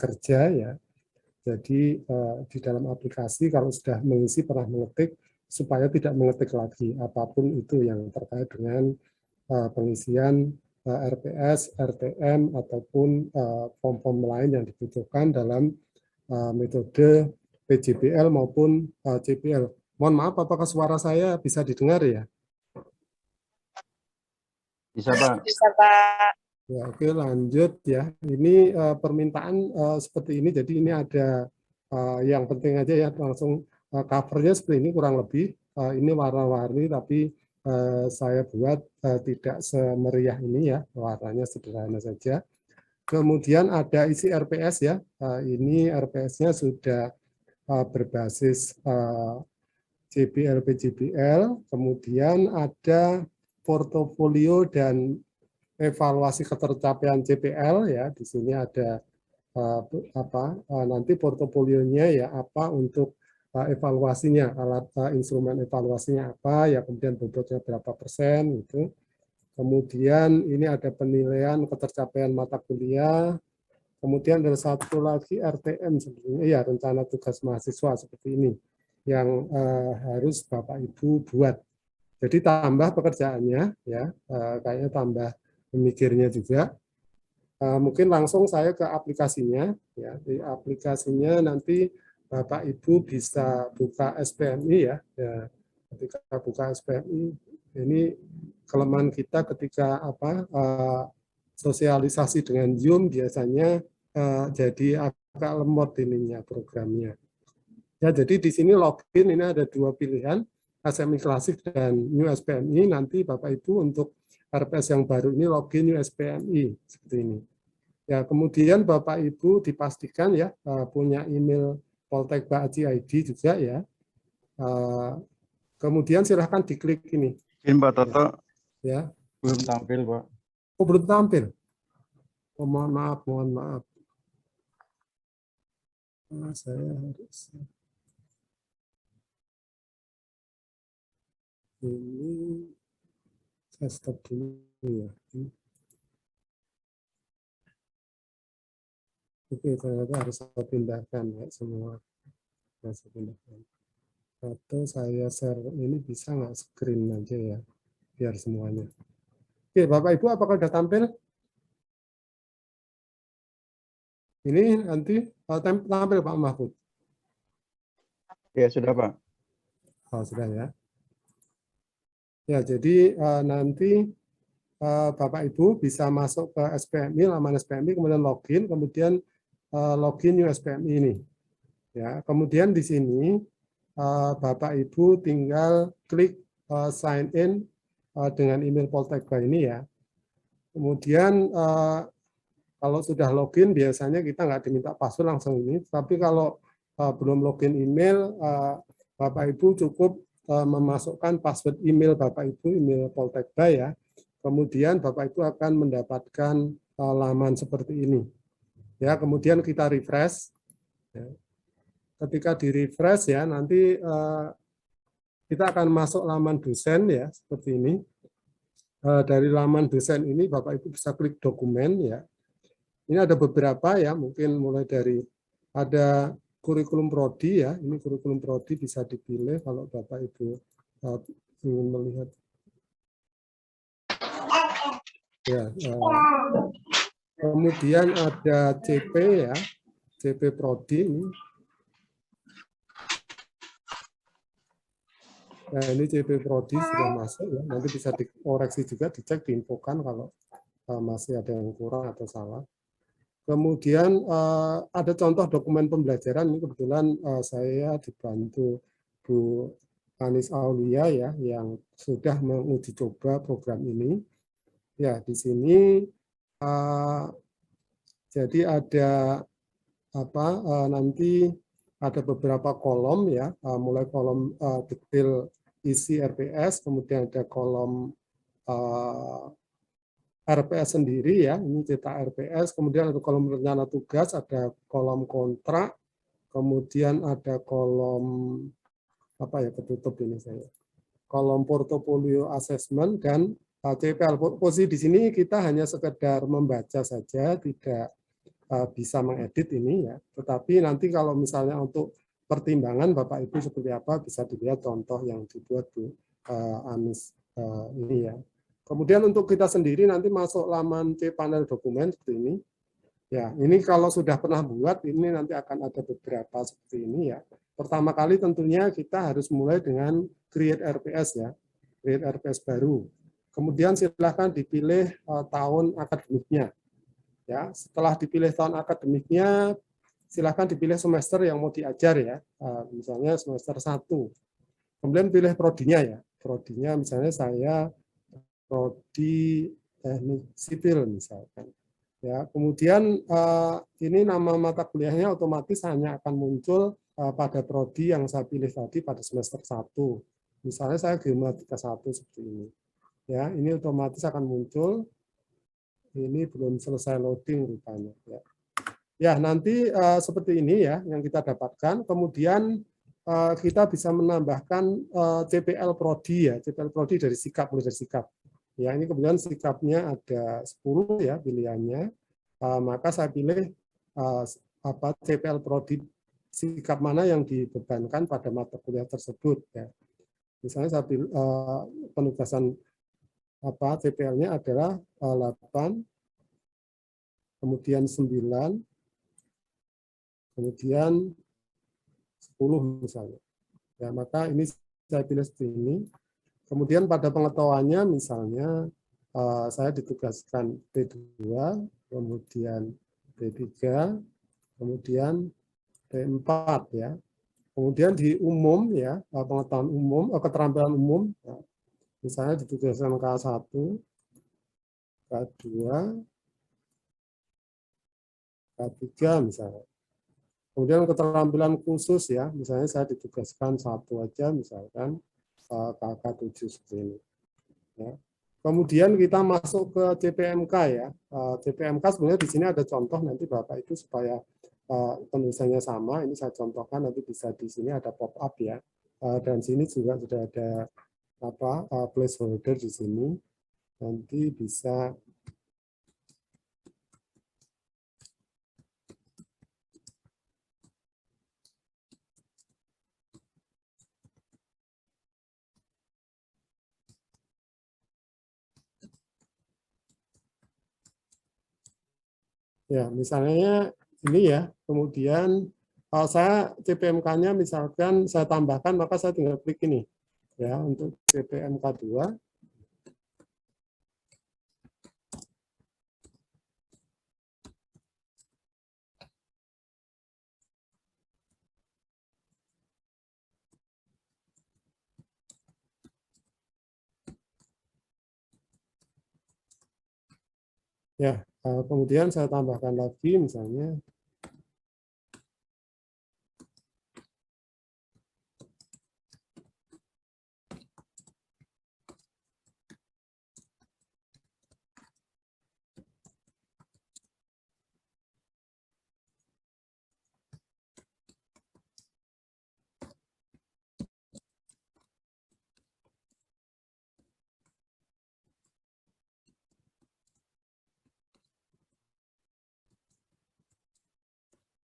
kerja ya. Jadi di dalam aplikasi kalau sudah mengisi pernah mengetik, supaya tidak mengetik lagi apapun itu yang terkait dengan pengisian RPS, RTM, ataupun form-form lain yang dibutuhkan dalam metode PJBL maupun CPL. Mohon maaf, apakah suara saya bisa didengar ya? Bisa, Pak. Bisa, Pak. Ya, oke, lanjut ya. Ini permintaan seperti ini, jadi ini ada yang penting aja ya, langsung covernya seperti ini kurang lebih. Ini warna-warni, tapi saya buat tidak semeriah ini ya, warnanya sederhana saja. Kemudian ada isi RPS ya, ini RPS-nya sudah berbasis JBL, PJBL, kemudian ada portofolio dan evaluasi ketercapaian JPL ya. Di sini ada nanti portofolionya ya apa untuk evaluasinya, alat instrumen evaluasinya apa ya, kemudian bobotnya berapa persen itu. Kemudian ini ada penilaian ketercapaian mata kuliah. Kemudian ada satu lagi RTM sebenarnya ya, rencana tugas mahasiswa seperti ini yang harus Bapak Ibu buat. Jadi tambah pekerjaannya ya, kayaknya tambah memikirnya juga. Mungkin langsung saya ke aplikasinya ya. Di aplikasinya nanti Bapak Ibu bisa buka SPMI ya. Ketika buka SPMI ini kelemahan kita ketika sosialisasi dengan Zoom biasanya jadi agak lemot ininya programnya. Ya, jadi di sini login ini ada dua pilihan, SMI Klasik dan New SPMI. Nanti Bapak Ibu untuk RPS yang baru ini login New SPMI seperti ini. Ya, kemudian Bapak Ibu dipastikan ya punya email Poltek Baci ID juga ya. Kemudian silahkan diklik ini. Izin Pak Toto. Ya. Belum tampil, Pak. Oh, belum tampil. Oh, mohon maaf, mohon maaf. Saya harus ini saya stop dulu ya. Oke, ternyata harus saya pindahkan ya semua. Saya pindahkan. Atau saya share ini bisa nggak screen aja ya, biar semuanya. Oke, Bapak Ibu, apakah sudah tampil? Ini nanti tampil Pak Mahfud. Ya, sudah Pak. Oh, sudah ya. Ya, jadi nanti Bapak Ibu bisa masuk ke SPMI, laman SPMI, kemudian login New SPMI ini. Ya, kemudian di sini Bapak Ibu tinggal klik sign in dengan email Poltekba ini ya. Kemudian kalau sudah login biasanya kita nggak diminta password langsung ini, tapi kalau belum login email, Bapak Ibu cukup memasukkan password email Bapak Ibu, email Poltekba ya. Kemudian Bapak Ibu akan mendapatkan laman seperti ini. Ya, kemudian kita refresh. Ya. Ketika di refresh ya, nanti kita akan masuk laman dosen ya, seperti ini. Dari laman dosen ini Bapak Ibu bisa klik dokumen ya. Ini ada beberapa ya, mungkin mulai dari ada kurikulum prodi ya. Ini kurikulum prodi bisa dipilih kalau Bapak Ibu ingin melihat. Ya, kemudian ada CP ya, CP prodi ini. Nah, ini CP prodi sudah masuk ya. Nanti bisa dikoreksi juga, dicek, diinfokan kalau masih ada yang kurang atau salah. Kemudian ada contoh dokumen pembelajaran. Ini kebetulan saya dibantu Bu Anis Aulia ya, yang sudah menguji coba program ini. Ya, di sini jadi ada nanti ada beberapa kolom ya, mulai kolom detail isi RPS, kemudian ada kolom RPS sendiri ya, ini cetak RPS, kemudian ada kolom rencana tugas, ada kolom kontrak, kemudian ada kolom ketutup ini saya, kolom portofolio assessment dan CPL. Posisi di sini kita hanya sekedar membaca saja, tidak bisa mengedit ini ya. Tetapi nanti kalau misalnya untuk pertimbangan Bapak Ibu seperti apa bisa dilihat contoh yang dibuat Bu Anis ini ya. Kemudian untuk kita sendiri nanti masuk laman cPanel dokumen seperti ini. Ya, ini kalau sudah pernah buat ini nanti akan ada beberapa seperti ini ya. Pertama kali tentunya kita harus mulai dengan create RPS ya. Create RPS baru. Kemudian silahkan dipilih tahun akademiknya. Ya, setelah dipilih tahun akademiknya, silahkan dipilih semester yang mau diajar ya. Misalnya semester 1. Kemudian pilih prodinya ya. Prodinya misalnya saya prodi teknik sipil misalkan. Ya, kemudian ini nama mata kuliahnya otomatis hanya akan muncul pada prodi yang saya pilih tadi pada semester 1. Misalnya saya Geomatika 1 seperti ini. Ya, ini otomatis akan muncul. Ini belum selesai loading rupanya. Ya, nanti seperti ini ya yang kita dapatkan. Kemudian kita bisa menambahkan CPL Prodi ya, CPL Prodi dari sikap, mulai dari sikap. Ya, ini kemudian sikapnya ada 10 ya pilihannya. Maka saya pilih CPL Prodi sikap mana yang dibebankan pada mata kuliah tersebut ya. Misalnya saya pilih penugasan CPL-nya adalah 8, kemudian 9, kemudian 10 misalnya. Ya, maka ini saya pilih seperti ini. Kemudian pada pengetahuannya misalnya saya ditugaskan P2, kemudian P3, kemudian P4 ya. Kemudian di umum ya, pengetahuan umum, keterampilan umum, ya, misalnya ditugaskan K1, K2, K3 misalnya. Kemudian keterampilan khusus ya, misalnya saya ditugaskan 1 aja, misalkan KK7 seperti ini. Ya. Kemudian kita masuk ke CPMK ya. CPMK sebenarnya di sini ada contoh nanti Bapak itu supaya penulisannya sama. Ini saya contohkan nanti bisa di sini ada pop up ya. Dan sini juga sudah ada placeholder di sini. Nanti bisa ya, misalnya ini ya, kemudian kalau saya CPMK-nya misalkan saya tambahkan, maka saya tinggal klik ini ya untuk CPMK 2. Ya, kemudian saya tambahkan lagi misalnya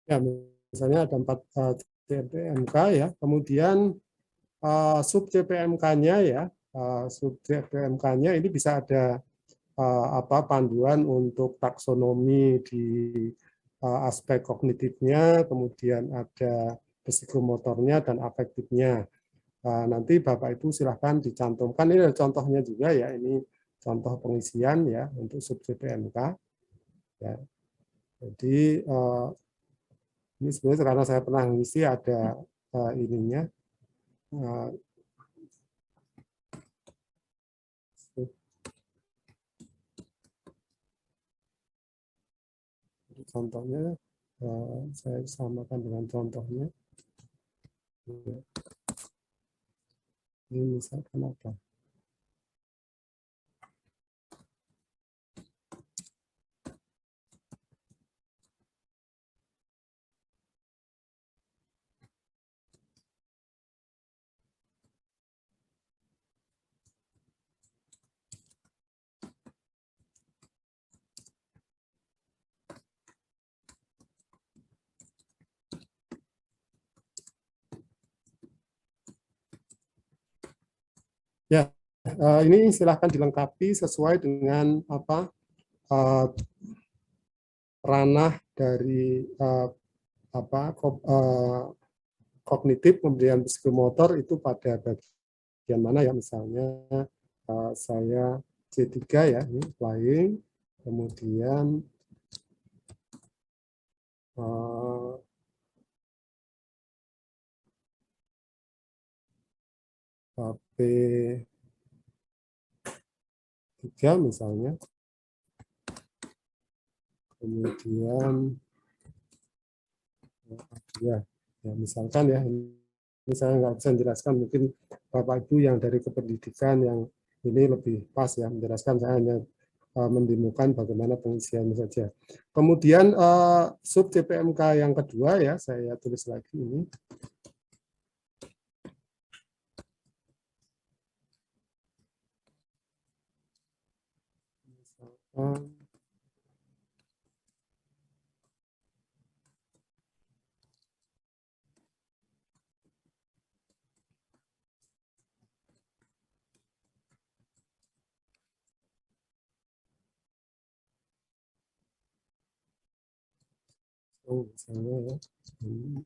ya, misalnya ada 4 CPMK ya, kemudian sub CPMK-nya ya, sub CPMK-nya ini bisa ada panduan untuk taksonomi di aspek kognitifnya, kemudian ada psikomotornya dan afektifnya. Nanti Bapak Ibu silahkan dicantumkan, ini ada contohnya juga ya, ini contoh pengisian ya untuk sub CPMK. Ya. Jadi ini sebenarnya karena saya pernah mengisi ada ininya. Contohnya saya samakan dengan contohnya. Ini misalkan apa? Ini silahkan dilengkapi sesuai dengan apa ranah dari kognitif, kemudian psikomotor itu pada bagian mana ya, misalnya saya C3 ya, ini flying, kemudian P3 misalnya, kemudian ya misalkan ya, ini saya nggak bisa menjelaskan, mungkin Bapak Ibu yang dari kependidikan yang ini lebih pas ya menjelaskan, saya hanya mendemokan bagaimana pengisiannya saja. Kemudian sub CPMK yang kedua ya, saya tulis lagi ini. Misalkan, misalnya ya, ini.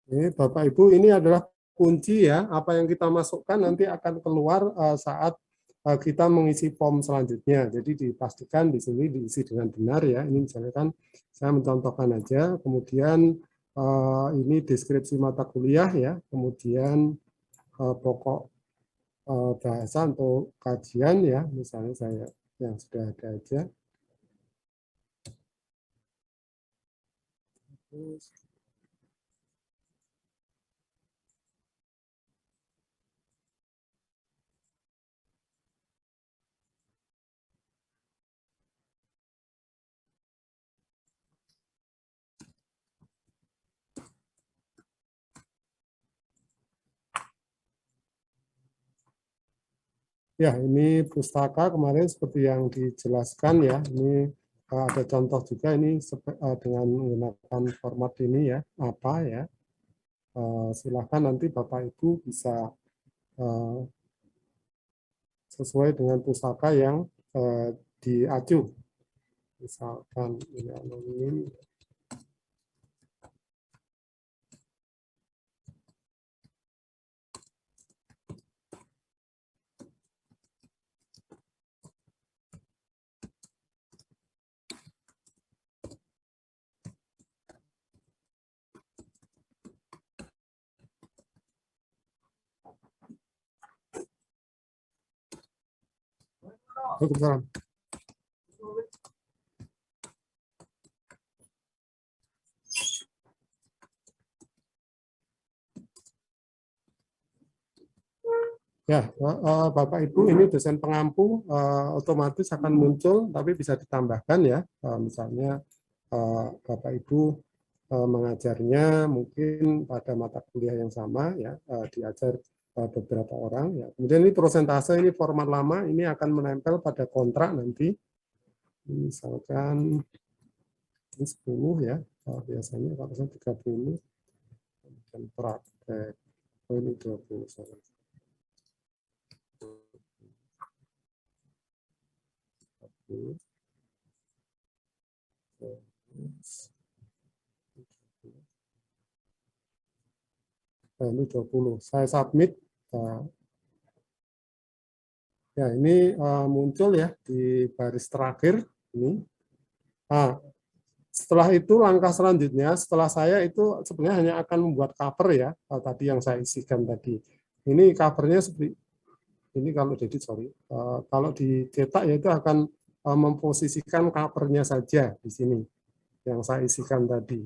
Ini Bapak Ibu, ini adalah kunci ya, apa yang kita masukkan nanti akan keluar saat kita mengisi form selanjutnya. Jadi dipastikan di sini diisi dengan benar ya. Ini misalnya kan saya mencontohkan aja, kemudian ini deskripsi mata kuliah ya, kemudian pokok bahasa untuk kajian ya, misalnya saya yang sudah ada aja. Ya, ini pustaka kemarin seperti yang dijelaskan ya. Ini ada contoh juga ini dengan menggunakan format ini ya, apa ya. Silahkan nanti Bapak Ibu bisa sesuai dengan pustaka yang diacu. Misalkan ini anonim. Kebetulan. Ya, Bapak Ibu, ini dosen pengampu otomatis akan muncul, tapi bisa ditambahkan ya. Misalnya Bapak Ibu mengajarnya mungkin pada mata kuliah yang sama ya, diajar beberapa orang ya. Kemudian ini prosentase, ini format lama, ini akan menempel pada kontrak nanti. Misalkan ini 10 ya, biasanya kalau saya 30 dan praktek. Oh, ini 20 sorry. Ini 20. Saya submit. Ya, ini muncul ya di baris terakhir ini. Nah, setelah itu langkah selanjutnya, setelah saya itu sebenarnya hanya akan membuat cover ya, tadi yang saya isikan tadi. Ini covernya seperti ini, kalau jadi sorry, kalau dicetak ya itu akan memposisikan covernya saja di sini yang saya isikan tadi.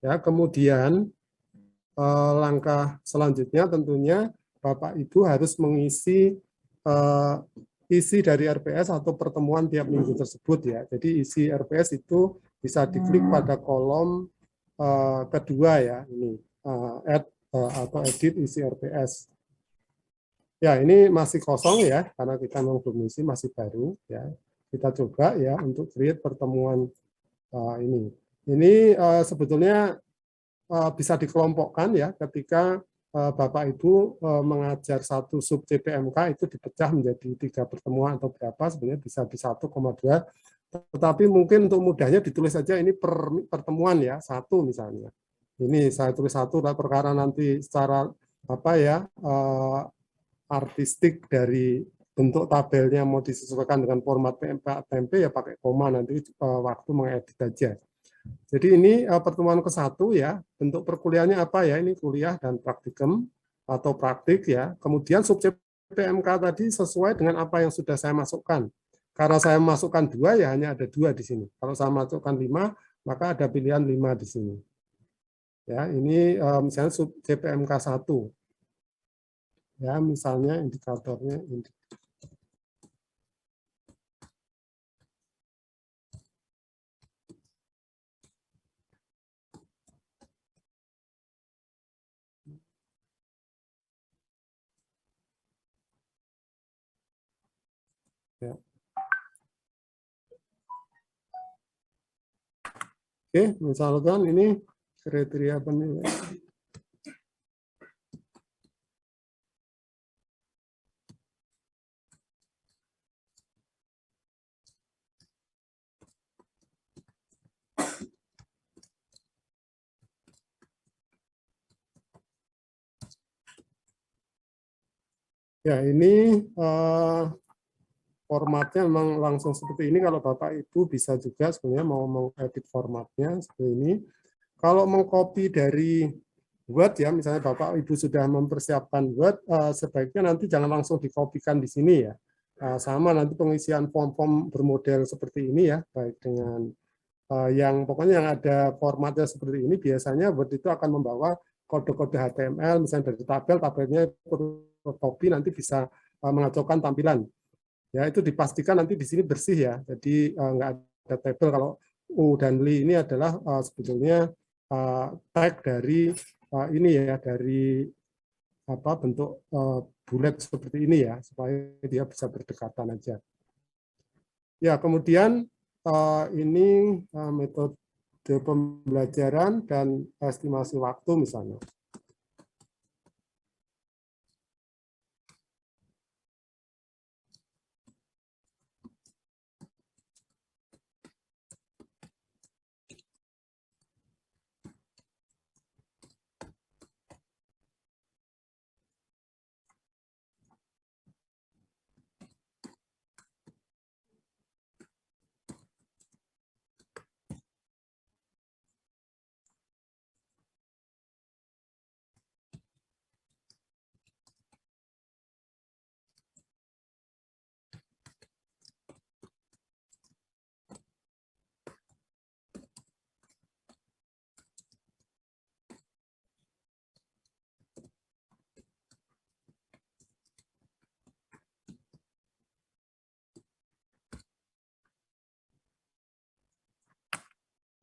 Ya, kemudian langkah selanjutnya tentunya Bapak Ibu harus mengisi isi dari RPS atau pertemuan tiap minggu tersebut ya. Jadi isi RPS itu bisa diklik pada kolom kedua ya, ini add atau edit isi RPS. Ya, ini masih kosong ya, karena kita memang belum isi, masih baru ya. kita coba ya untuk create pertemuan ini. Ini sebetulnya bisa dikelompokkan ya ketika Bapak Ibu mengajar satu sub CPMK itu dipecah menjadi 3 pertemuan atau berapa, sebenarnya bisa di 1,2. Tetapi mungkin untuk mudahnya ditulis saja ini pertemuan ya, 1 misalnya. Ini saya tulis 1 perkara nanti secara apa ya artistik dari bentuk tabelnya mau disesuaikan dengan format PMP ya pakai koma, nanti waktu mengedit aja. Jadi ini pertemuan ke-1 ya, bentuk perkuliahannya apa ya, ini kuliah dan praktikum atau praktik ya. Kemudian subjek PMK tadi sesuai dengan apa yang sudah saya masukkan. Karena saya masukkan 2 ya hanya ada 2 di sini. Kalau saya masukkan 5, maka ada pilihan 5 di sini. Ya, ini misalnya subjek PMK 1. Ya, misalnya indikatornya ini. Ya. Oke, misalkan ini kriteria penilaian. Ya, ini formatnya memang langsung seperti ini. Kalau Bapak Ibu bisa juga sebenarnya mau mengedit formatnya seperti ini. Kalau mengcopy dari Word ya, misalnya Bapak Ibu sudah mempersiapkan Word, sebaiknya nanti jangan langsung dikopikan di sini ya. Sama nanti pengisian form-form bermodel seperti ini ya, baik dengan yang pokoknya yang ada formatnya seperti ini, biasanya Word itu akan membawa kode-kode HTML, misalnya dari tabelnya copy nanti bisa mengacaukan tampilan. Ya, itu dipastikan nanti di sini bersih ya. Jadi nggak ada tabel. Kalau U dan Li ini adalah sebetulnya tag dari ini ya, dari apa bentuk bulat seperti ini ya, supaya dia bisa berdekatan aja. Ya, kemudian ini metode pembelajaran dan estimasi waktu misalnya.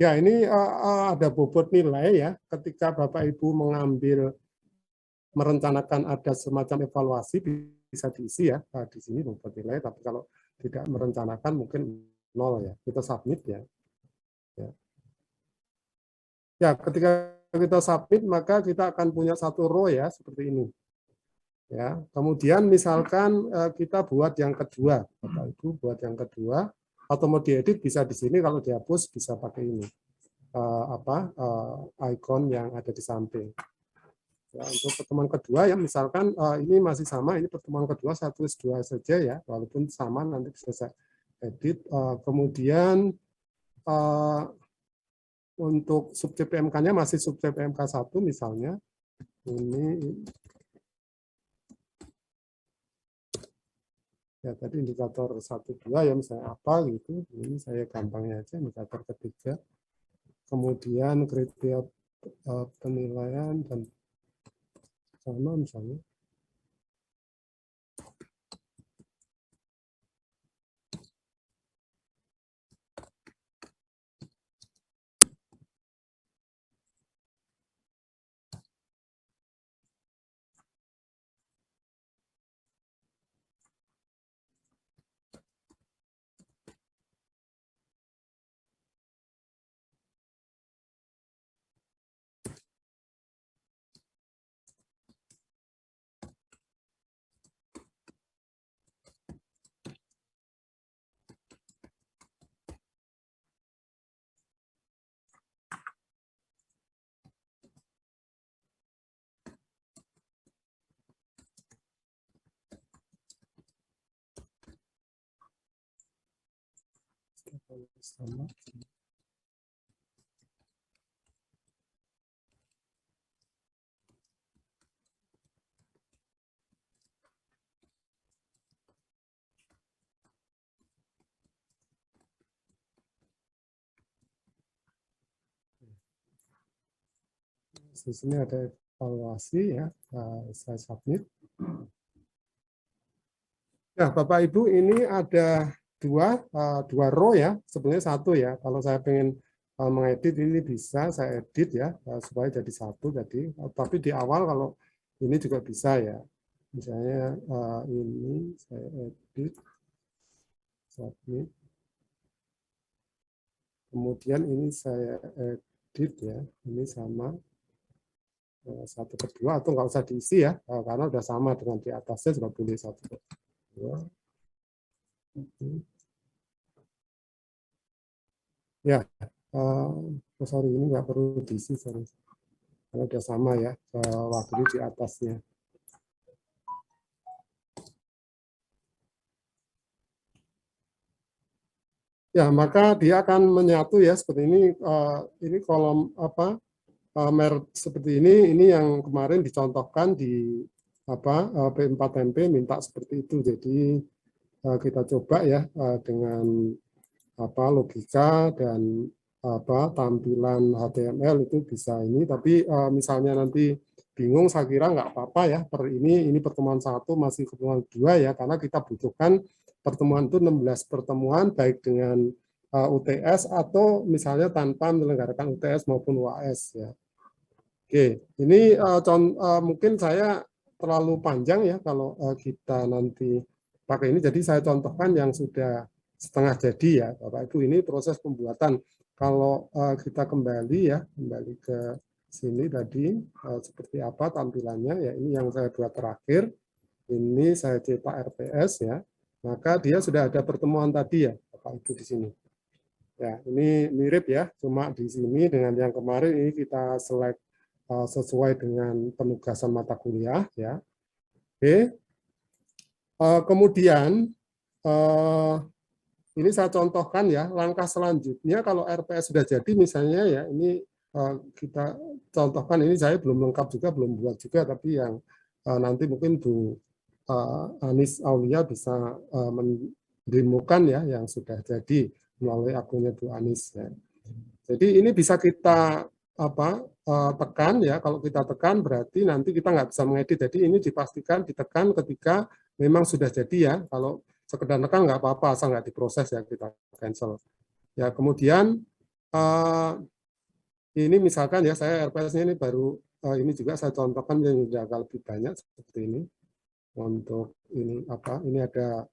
Ya, ini ada bobot nilai ya. Ketika Bapak Ibu mengambil merencanakan ada semacam evaluasi bisa diisi ya di sini bobot nilai. Tapi kalau tidak merencanakan mungkin 0 ya. Kita submit ya. Ya, ketika kita submit maka kita akan punya satu row ya seperti ini. Ya, kemudian misalkan kita buat yang kedua, Bapak Ibu buat yang kedua, atau mau diedit bisa di sini, kalau dihapus bisa pakai ini. Icon yang ada di samping. Ya, untuk pertemuan kedua ya misalkan ini masih sama, ini pertemuan kedua saya tulis 2 saja ya, walaupun sama nanti bisa saya edit. Kemudian untuk subjek PMK-nya masih subjek PMK 1 misalnya. Ini ya tadi indikator 1 2 ya misalnya apa gitu. Ini saya gampangnya aja indikator ketiga. Kemudian kriteria penilaian dan sama misalnya. Sama. Di sini ada evaluasi ya, saya submit. Ya, Bapak Ibu, ini ada dua row ya, sebenarnya satu ya. Kalau saya pengen mengedit ini bisa saya edit ya, supaya jadi satu. Jadi, tapi di awal kalau ini juga bisa ya. Misalnya ini saya edit, submit. Kemudian ini saya edit ya, ini sama satu kedua atau nggak usah diisi ya, karena udah sama dengan di atasnya juga boleh satu kedua. Ya, sorry ini nggak perlu diisi, sorry. Karena udah sama ya, waktu di atasnya. Ya, maka dia akan menyatu ya seperti ini. Ini kolom apa merek seperti ini yang kemarin dicontohkan di apa P4MP minta seperti itu. Jadi kita coba ya dengan apa logika dan apa tampilan HTML itu bisa ini. Tapi misalnya nanti bingung, saya kira nggak apa-apa ya. Ini pertemuan 1 masih pertemuan 2 ya, karena kita butuhkan pertemuan itu 16 pertemuan baik dengan UTS atau misalnya tanpa menyelenggarakan UTS maupun UAS ya. Oke, ini mungkin saya terlalu panjang ya kalau kita nanti pakai ini. Jadi saya contohkan yang sudah setengah jadi ya, Bapak Ibu. Ini proses pembuatan. Kalau kita kembali ya, kembali ke sini tadi seperti apa tampilannya ya. Ini yang saya buat terakhir. Ini saya cetak RPS ya. Maka dia sudah ada pertemuan tadi ya, Bapak Ibu di sini. Ya, ini mirip ya, cuma di sini dengan yang kemarin ini kita select sesuai dengan penugasan mata kuliah ya. Oke. Kemudian ini saya contohkan ya, langkah selanjutnya kalau RPS sudah jadi misalnya ya, ini kita contohkan, ini saya belum lengkap juga, belum buat juga, tapi yang nanti mungkin Bu Anis Aulia bisa mendemokan ya yang sudah jadi melalui akunnya Bu Anis ya. Jadi ini bisa kita tekan ya. Kalau kita tekan berarti nanti kita nggak bisa mengedit. Jadi ini dipastikan ditekan ketika memang sudah jadi ya. Kalau sekedar tekan nggak apa-apa, asal nggak diproses ya kita cancel. Ya kemudian ini misalkan ya saya RPS-nya ini baru ini juga saya contohkan yang sudah agak lebih banyak seperti ini. Untuk ini ini ada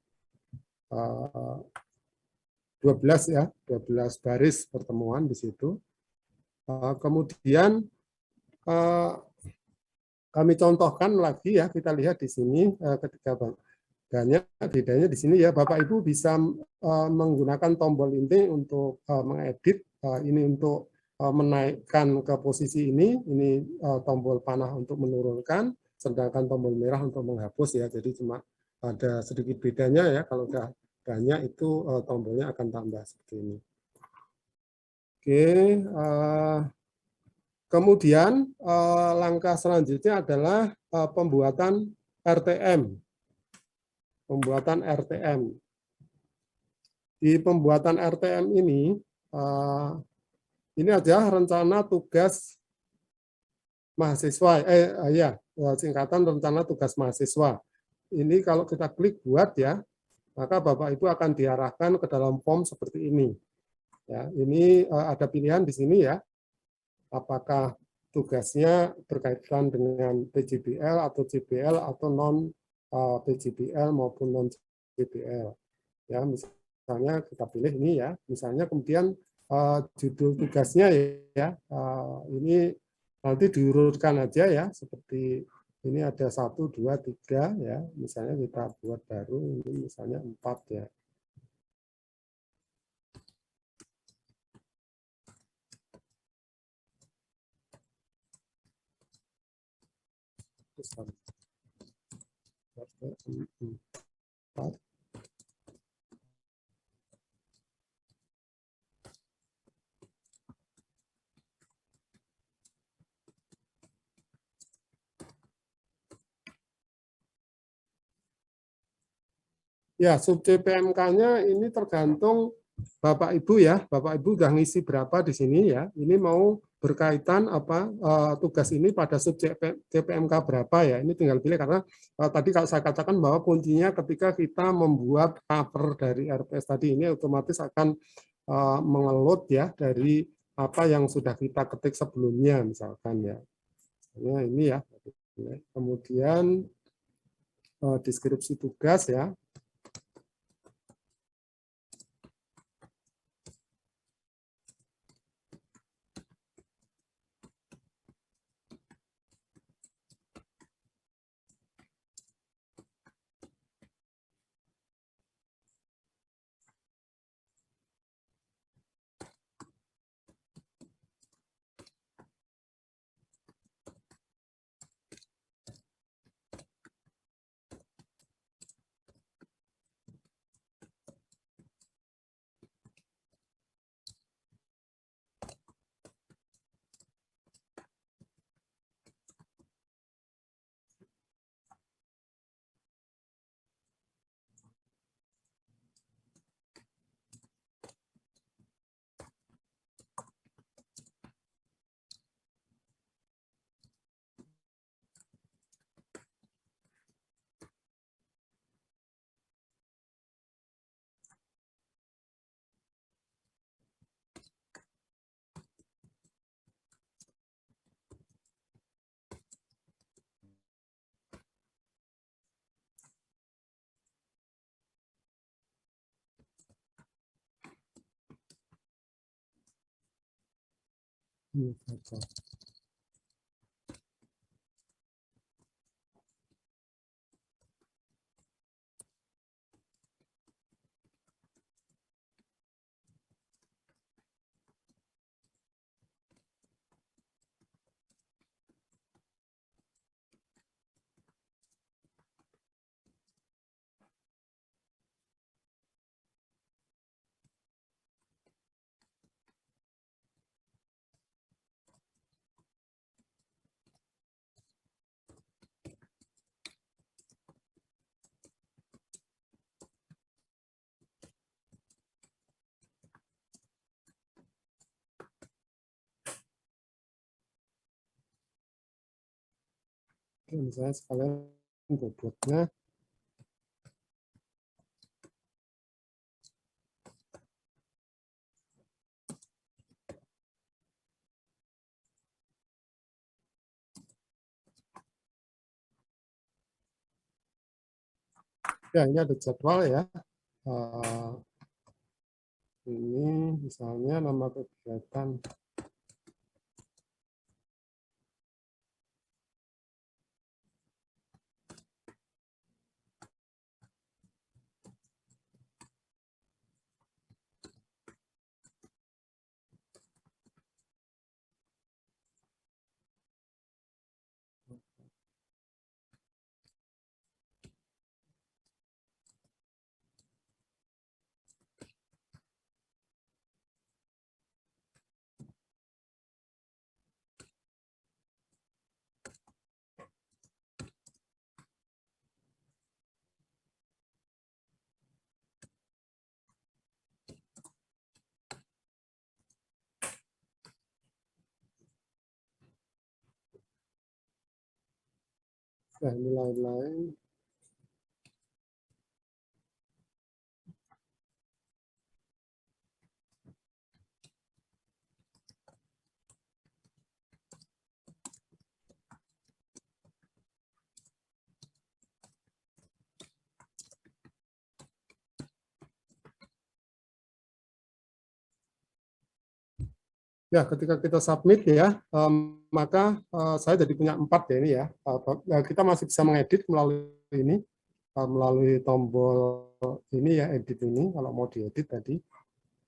12 ya, 12 baris pertemuan di situ. Kemudian kami contohkan lagi ya, kita lihat di sini ketika bedanya di sini ya, Bapak Ibu bisa menggunakan tombol ini untuk mengedit, ini untuk menaikkan ke posisi ini tombol panah untuk menurunkan, sedangkan tombol merah untuk menghapus ya. Jadi cuma ada sedikit bedanya ya, kalau sudah banyak itu tombolnya akan tambah seperti ini. Oke, kemudian langkah selanjutnya adalah pembuatan RTM. Pembuatan RTM. Di pembuatan RTM ini aja rencana tugas mahasiswa. Singkatan rencana tugas mahasiswa. Ini kalau kita klik buat ya, maka Bapak Ibu akan diarahkan ke dalam form seperti ini. Ya, ini ada pilihan di sini ya. Apakah tugasnya berkaitan dengan PJBL atau JBL atau non PJBL maupun non JBL. Ya, misalnya kita pilih ini ya. Misalnya kemudian judul tugasnya ya. Ini nanti diurutkan aja ya, seperti ini ada 1, 2, 3 ya. Misalnya kita buat baru ini misalnya 4 ya. Ya, subjek PMK-nya ini tergantung Bapak Ibu ya. Bapak Ibu udah ngisi berapa di sini ya. Ini mau berkaitan apa tugas ini pada subjek PMK berapa ya. Ini tinggal pilih karena tadi kalau saya katakan bahwa kuncinya ketika kita membuat cover dari RPS tadi ini otomatis akan mengeload ya dari apa yang sudah kita ketik sebelumnya misalkan ya. Misalnya ini ya. Kemudian deskripsi tugas ya. Oke, misalnya sekalian bobotnya. Ya, ini ada jadwal ya. Ini misalnya nama kegiatan. Ya, ini lain-lain. Ya, ketika kita submit ya, maka saya jadi punya 4 ya ini ya. Kita masih bisa mengedit melalui ini, melalui tombol ini ya, edit ini kalau mau diedit tadi.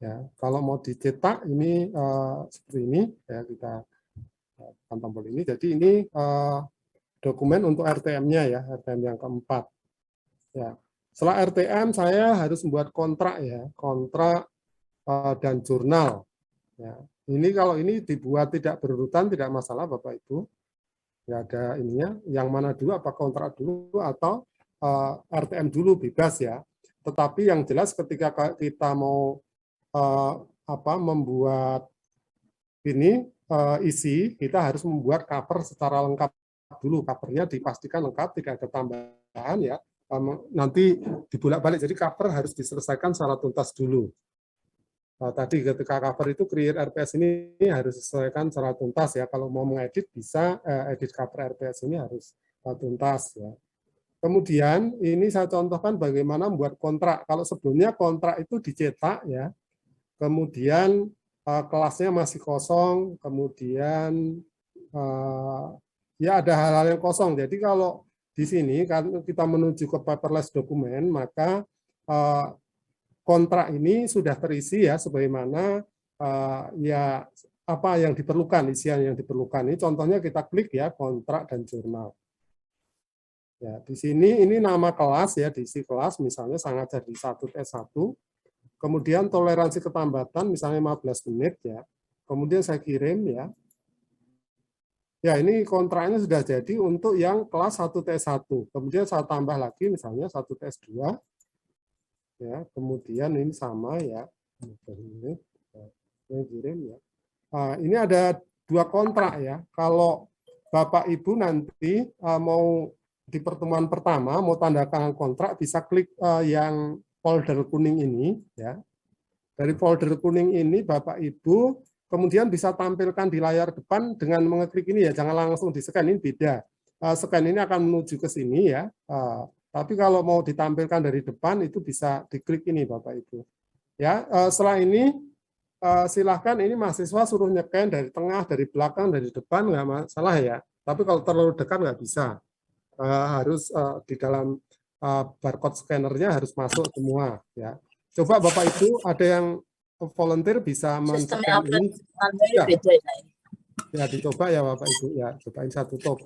Ya, kalau mau dicetak ini seperti ini ya, kita tekan tombol ini. Jadi ini dokumen untuk RTM-nya ya, RTM yang keempat. Ya, setelah RTM saya harus membuat kontrak ya, kontrak dan jurnal. Ya, ini kalau ini dibuat tidak berurutan tidak masalah Bapak Ibu. Ya ada ininya, yang mana dulu apa kontrak dulu atau RTM dulu bebas ya. Tetapi yang jelas ketika kita mau membuat ini isi, kita harus membuat cover secara lengkap dulu. Covernya dipastikan lengkap, tidak ada tambahan ya. Nanti dibolak-balik. Jadi cover harus diselesaikan secara tuntas dulu. Tadi ketika cover itu create RPS ini harus diselesaikan secara tuntas ya. Kalau mau mengedit bisa edit cover RPS ini harus tuntas ya. Kemudian ini saya contohkan bagaimana membuat kontrak. Kalau sebelumnya kontrak itu dicetak ya. Kemudian kelasnya masih kosong, kemudian ya ada hal-hal yang kosong. Jadi kalau di sini kan kita menuju ke paperless dokumen, maka kontrak ini sudah terisi ya sebagaimana ya apa yang diperlukan, isian yang diperlukan. Ini contohnya kita klik ya kontrak dan jurnal. Ya, di sini ini nama kelas ya, diisi kelas misalnya sangat jadi 1T1. Kemudian toleransi ketambatan misalnya 15 menit ya. Kemudian saya kirim ya. Ya, ini kontraknya sudah jadi untuk yang kelas 1T1. Kemudian saya tambah lagi misalnya 1T2. Ya, kemudian ini sama ya. Ini kirim ya. Ini ada 2 kontrak ya. Kalau Bapak Ibu nanti mau di pertemuan pertama mau tanda tangan kontrak, bisa klik yang folder kuning ini ya. Dari folder kuning ini Bapak Ibu kemudian bisa tampilkan di layar depan dengan mengeklik ini ya, jangan langsung di-scan, ini beda. Scan ini akan menuju ke sini ya. Tapi kalau mau ditampilkan dari depan itu bisa diklik ini Bapak Ibu. Ya, setelah ini silahkan ini mahasiswa suruh nyeken dari tengah, dari belakang, dari depan nggak masalah ya. Tapi kalau terlalu dekat nggak bisa. Harus di dalam barcode scannernya harus masuk semua ya. Coba Bapak Ibu ada yang volunteer bisa men-scan ini. Ya. Ya, dicoba ya Bapak Ibu ya, cobain saya tutup.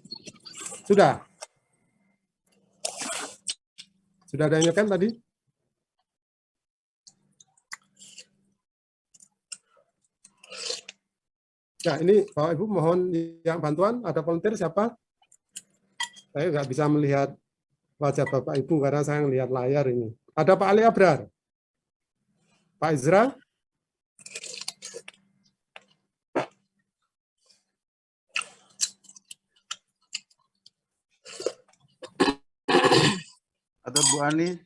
Sudah. Sudah ada yang nyekan tadi? Ya, ini Bapak Ibu mohon yang bantuan, ada volunteer siapa? Saya nggak bisa melihat wajah Bapak Ibu karena saya melihat layar ini. Ada Pak Ali Abrar? Pak Izra? Ada Bu Anis.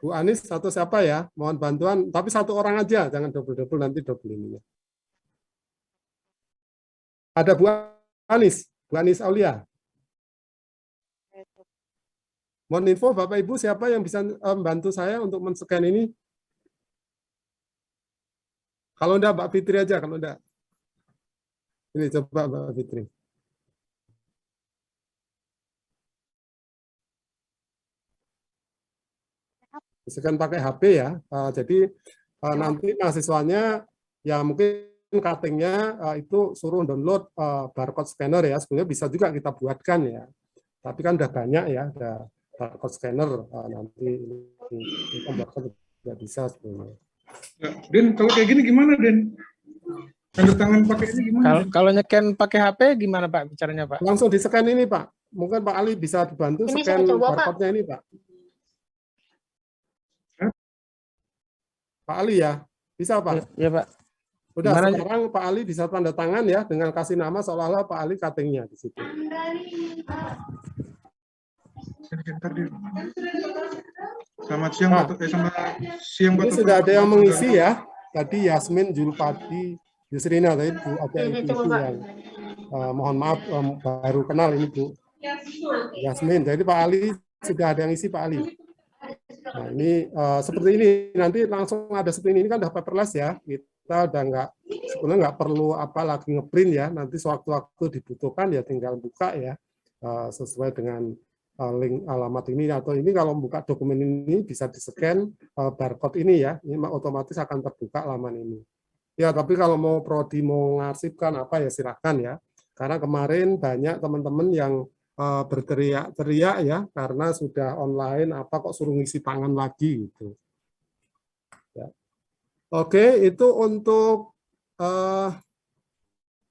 Bu Anis atau siapa ya? Mohon bantuan, tapi satu orang aja, jangan double-double, nanti double ini. Ada Bu Anis Aulia. Mohon info Bapak Ibu siapa yang bisa membantu saya untuk men-scan ini? Kalau enggak Mbak Fitri aja, kalau enggak. Ini coba Mbak Fitri. Scan pakai HP ya. Jadi nanti mahasiswanya ya mungkin cutting-nya itu suruh download barcode scanner ya. Sebenarnya bisa juga kita buatkan ya. Tapi kan udah banyak ya, ada barcode scanner nanti ini barcode tidak bisa sebenarnya. Den, kalau kayak gini gimana, Den? Tanda tangan pakai ini gimana? Kalau nyeken pakai HP gimana Pak bicaranya Pak? Langsung di scan ini Pak. Mungkin Pak Ali bisa dibantu Ini scan saya coba, barcode-nya ini Pak. Pak Ali ya, bisa Pak? Iya Pak. Udah Gimana? sekarang Pak Ali bisa tanda tangan ya dengan kasih nama seolah-olah Pak Ali cutting-nya di situ. Ntar di. Selamat siang, Pak. Selamat siang, Pak. Ini sudah ada yang mengisi ya. Tadi Yasmin, Julpati, Yusrina tadi Bu, ada ibu yang mohon maaf baru kenal ini Bu. Yasmin. Jadi Pak Ali sudah ada yang isi Pak Ali. Nah ini seperti ini nanti langsung ada seperti ini kan udah paperless ya. Kita udah sebenarnya nggak perlu apa lagi ngeprint ya. Nanti sewaktu-waktu dibutuhkan ya tinggal buka ya sesuai dengan link alamat ini atau ini kalau membuka dokumen ini bisa di-scan barcode ini ya, ini otomatis akan terbuka laman ini. Ya, tapi kalau mau prodi mau ngarsipkan apa ya silakan ya. Karena kemarin banyak teman-teman yang berteriak-teriak ya karena sudah online apa kok suruh ngisi tangan lagi gitu. Ya. Oke, itu untuk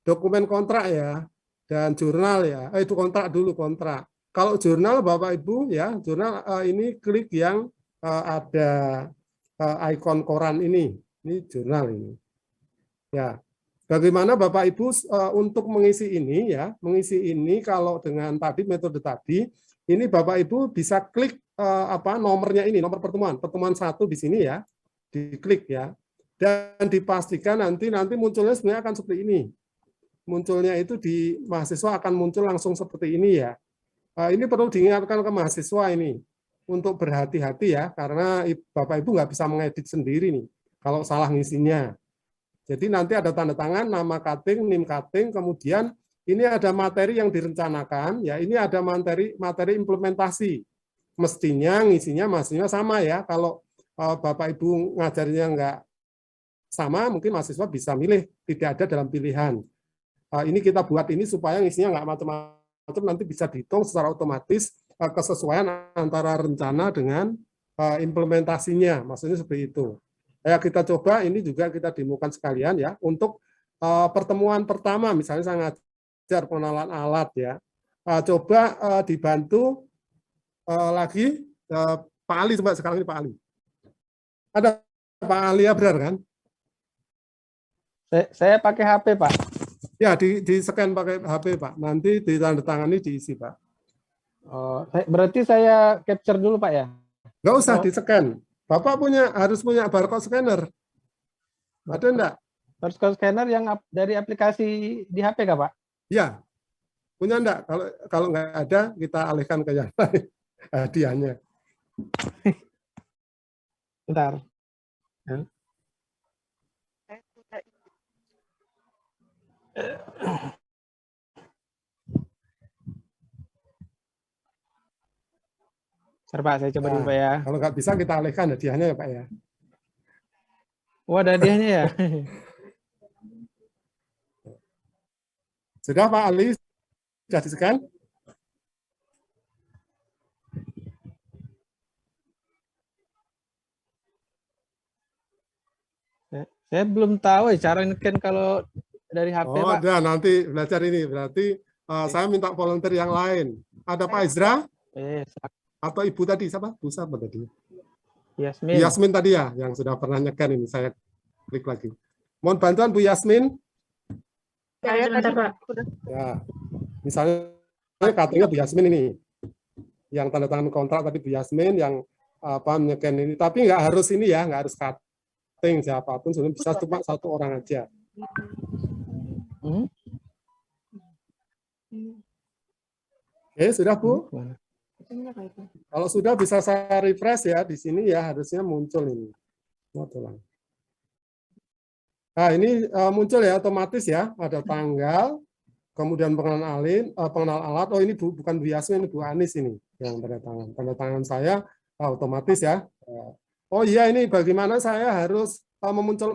dokumen kontrak ya dan jurnal ya. Itu kontrak dulu kontrak. Kalau jurnal Bapak Ibu ya, jurnal ini klik yang ada ikon koran ini jurnal ini. Ya, bagaimana Bapak Ibu untuk mengisi ini ya, mengisi ini kalau dengan tadi metode tadi, ini Bapak Ibu bisa klik nomornya ini, nomor pertemuan 1 di sini ya, diklik ya, dan dipastikan nanti munculnya sebenarnya akan seperti ini. Munculnya itu di mahasiswa akan muncul langsung seperti ini ya. Ini perlu diingatkan ke mahasiswa ini untuk berhati-hati ya, karena Bapak Ibu nggak bisa mengedit sendiri nih kalau salah ngisinya. Jadi nanti ada tanda tangan, nama cutting, NIM cutting, kemudian ini ada materi yang direncanakan, ya ini ada materi implementasi. Mestinya ngisinya mahasiswa sama ya. Kalau Bapak Ibu ngajarnya nggak sama, mungkin mahasiswa bisa milih tidak ada dalam pilihan. Ini kita buat ini supaya ngisinya nggak macam-macam, nanti bisa dihitung secara otomatis kesesuaian antara rencana dengan implementasinya, maksudnya seperti itu. Ya, kita coba ini juga kita demokan sekalian ya untuk pertemuan pertama, misalnya saya ngajar pengenalan alat ya. Coba dibantu lagi Pak Ali, coba sekarang ini Pak Ali. Ada Pak Ali Abrar kan? Saya pakai HP, Pak. Ya, di scan pakai HP Pak. Nanti ditandatangani diisi Pak. Berarti saya capture dulu Pak ya? Nggak usah di scan. Bapak harus punya barcode scanner. Ada enggak? Barcode scanner yang dari aplikasi di HP kah Pak? Ya. Punya enggak? Kalau nggak ada, kita alihkan ke yang lain hadiahnya. Bentar. Bentar Pak, saya coba dulu Pak ya. Kalau nggak bisa kita alihkan hadiahnya ya Pak ya. Wah, ada hadiahnya ya? Sudah Pak Ali? Sudah di-scan? Saya belum tahu ya cara nge-scan kalau dari HP Pak. Ada, nanti belajar ini. Berarti saya minta volunteer yang lain. Ada Pak Izra? Atau Ibu tadi, siapa? Bu siapa tadi? Yasmin. Yasmin tadi ya, yang sudah pernah nyekan ini. Saya klik lagi. Mohon bantuan Bu Yasmin. Saya tadi Pak. Ya, misalnya katanya Bu Yasmin ini. Yang tanda tangan kontrak tadi Bu Yasmin, yang nyekan ini. Tapi nggak harus ini ya, nggak harus cutting siapapun. Sebenarnya bisa cuma satu orang aja. Oke, sudah Bu? Kalau sudah bisa saya refresh ya, di sini ya harusnya muncul ini. Nah ini muncul ya otomatis ya, ada tanggal, kemudian pengenal alat. Oh ini bukan Bu Yasmin, ini Bu Anis ini yang tanda tangan. Tanda tangan saya otomatis ya. Oh iya ini bagaimana saya harus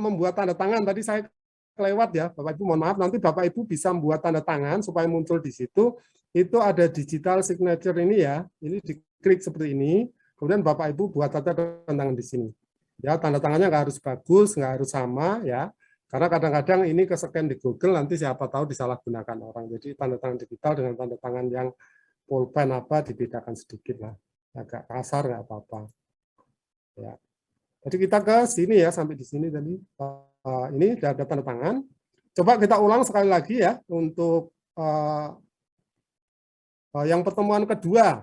membuat tanda tangan. Tadi saya kelewat ya, Bapak Ibu mohon maaf. Nanti Bapak Ibu bisa membuat tanda tangan supaya muncul di situ. Itu ada digital signature ini ya, ini diklik seperti ini, kemudian Bapak Ibu buat tanda tangan di sini. Ya, tanda tangannya nggak harus bagus, nggak harus sama ya, karena kadang-kadang ini ke-scan di Google nanti siapa tahu disalahgunakan orang. Jadi tanda tangan digital dengan tanda tangan yang pulpen dibedakan sedikit lah, agak kasar nggak apa-apa. Ya. Jadi kita ke sini ya, sampai di sini tadi. Ini sudah ada tanda tangan. Coba kita ulang sekali lagi ya untuk yang pertemuan kedua.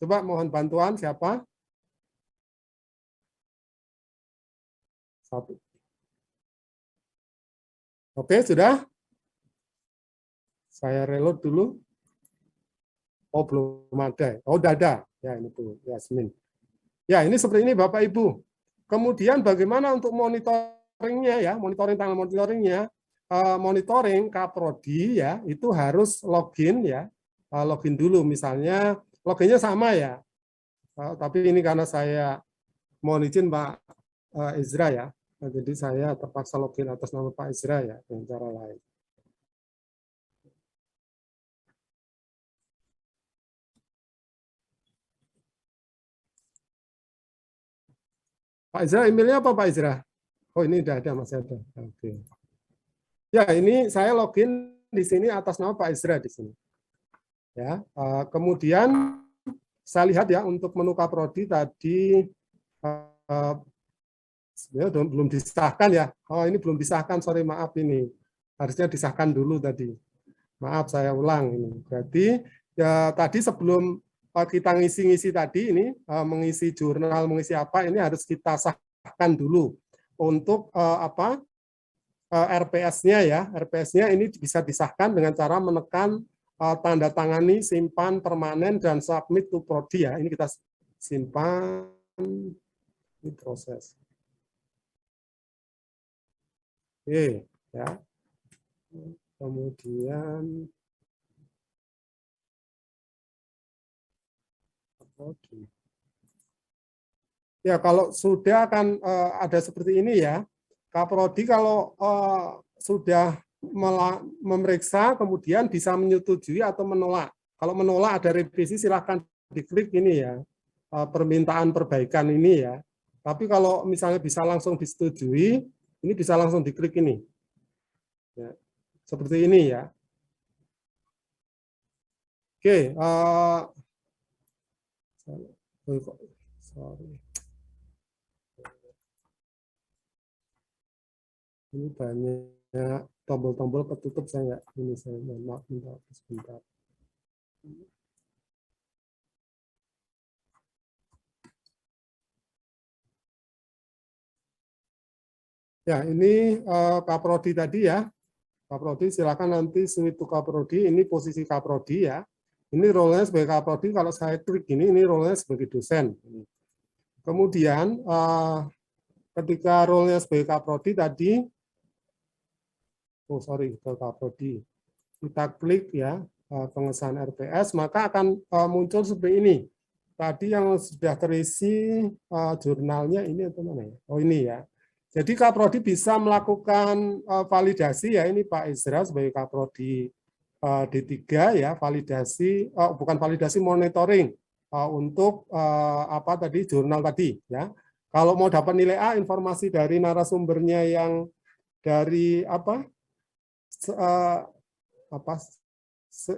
Coba mohon bantuan siapa? Satu. Oke, sudah? Saya reload dulu. Oh, belum ada. Oh, udah ada. Ya, ini Bu Yasmin. Ya, ini seperti ini Bapak Ibu. Kemudian bagaimana untuk monitoringnya ya? Monitoring tanggal monitoringnya. Monitoring Kaprodi ya, itu harus login ya. Login dulu misalnya, loginnya sama ya. Tapi ini karena saya mohon izin Pak Izra ya. Jadi saya terpaksa login atas nama Pak Izra ya, dengan cara lain. Pak Izra, emailnya apa Pak Izra? Oh ini udah ada, masih ada. Oke. Ya ini saya login di sini atas nama Pak Izra di sini. Ya, kemudian saya lihat ya untuk menu Kaprodi tadi sebenarnya belum disahkan ya. Oh, ini belum disahkan, sorry, maaf ini. Harusnya disahkan dulu tadi. Maaf, saya ulang ini. Berarti ya tadi sebelum kita ngisi-ngisi tadi ini, mengisi jurnal, mengisi apa, ini harus kita sahkan dulu. Untuk RPS-nya ya, RPS-nya ini bisa disahkan dengan cara menekan tanda tangani, simpan, permanen, dan submit to prodi ya. Ini kita simpan, ini proses. Oke, ya. Kemudian ya, kalau sudah akan ada seperti ini ya, Kaprodi kalau sudah memeriksa, kemudian bisa menyetujui atau menolak. Kalau menolak ada revisi, silahkan diklik ini ya, permintaan perbaikan ini ya. Tapi kalau misalnya bisa langsung disetujui, ini bisa langsung diklik ini. Ya, seperti ini ya. Oke, sorry. Ini banyak tombol-tombol ketutup, saya nggak ini, saya maaf, minta sebentar. Ya, ini Kaprodi tadi ya. Kaprodi silakan nanti switch to Kaprodi, ini posisi Kaprodi ya. Ini role-nya sebagai Kaprodi, kalau saya klik ini role-nya sebagai dosen. Kemudian ketika role-nya sebagai Kaprodi tadi, ke Kaprodi, kita klik ya pengesahan RPS, maka akan muncul seperti ini. Tadi yang sudah terisi jurnalnya ini atau mana ya? Oh ini ya. Jadi Kaprodi bisa melakukan validasi ya, ini Pak Izra sebagai Kaprodi D3 ya, validasi, bukan validasi, monitoring untuk apa tadi, jurnal tadi ya. Kalau mau dapat nilai A, informasi dari narasumbernya yang dari apa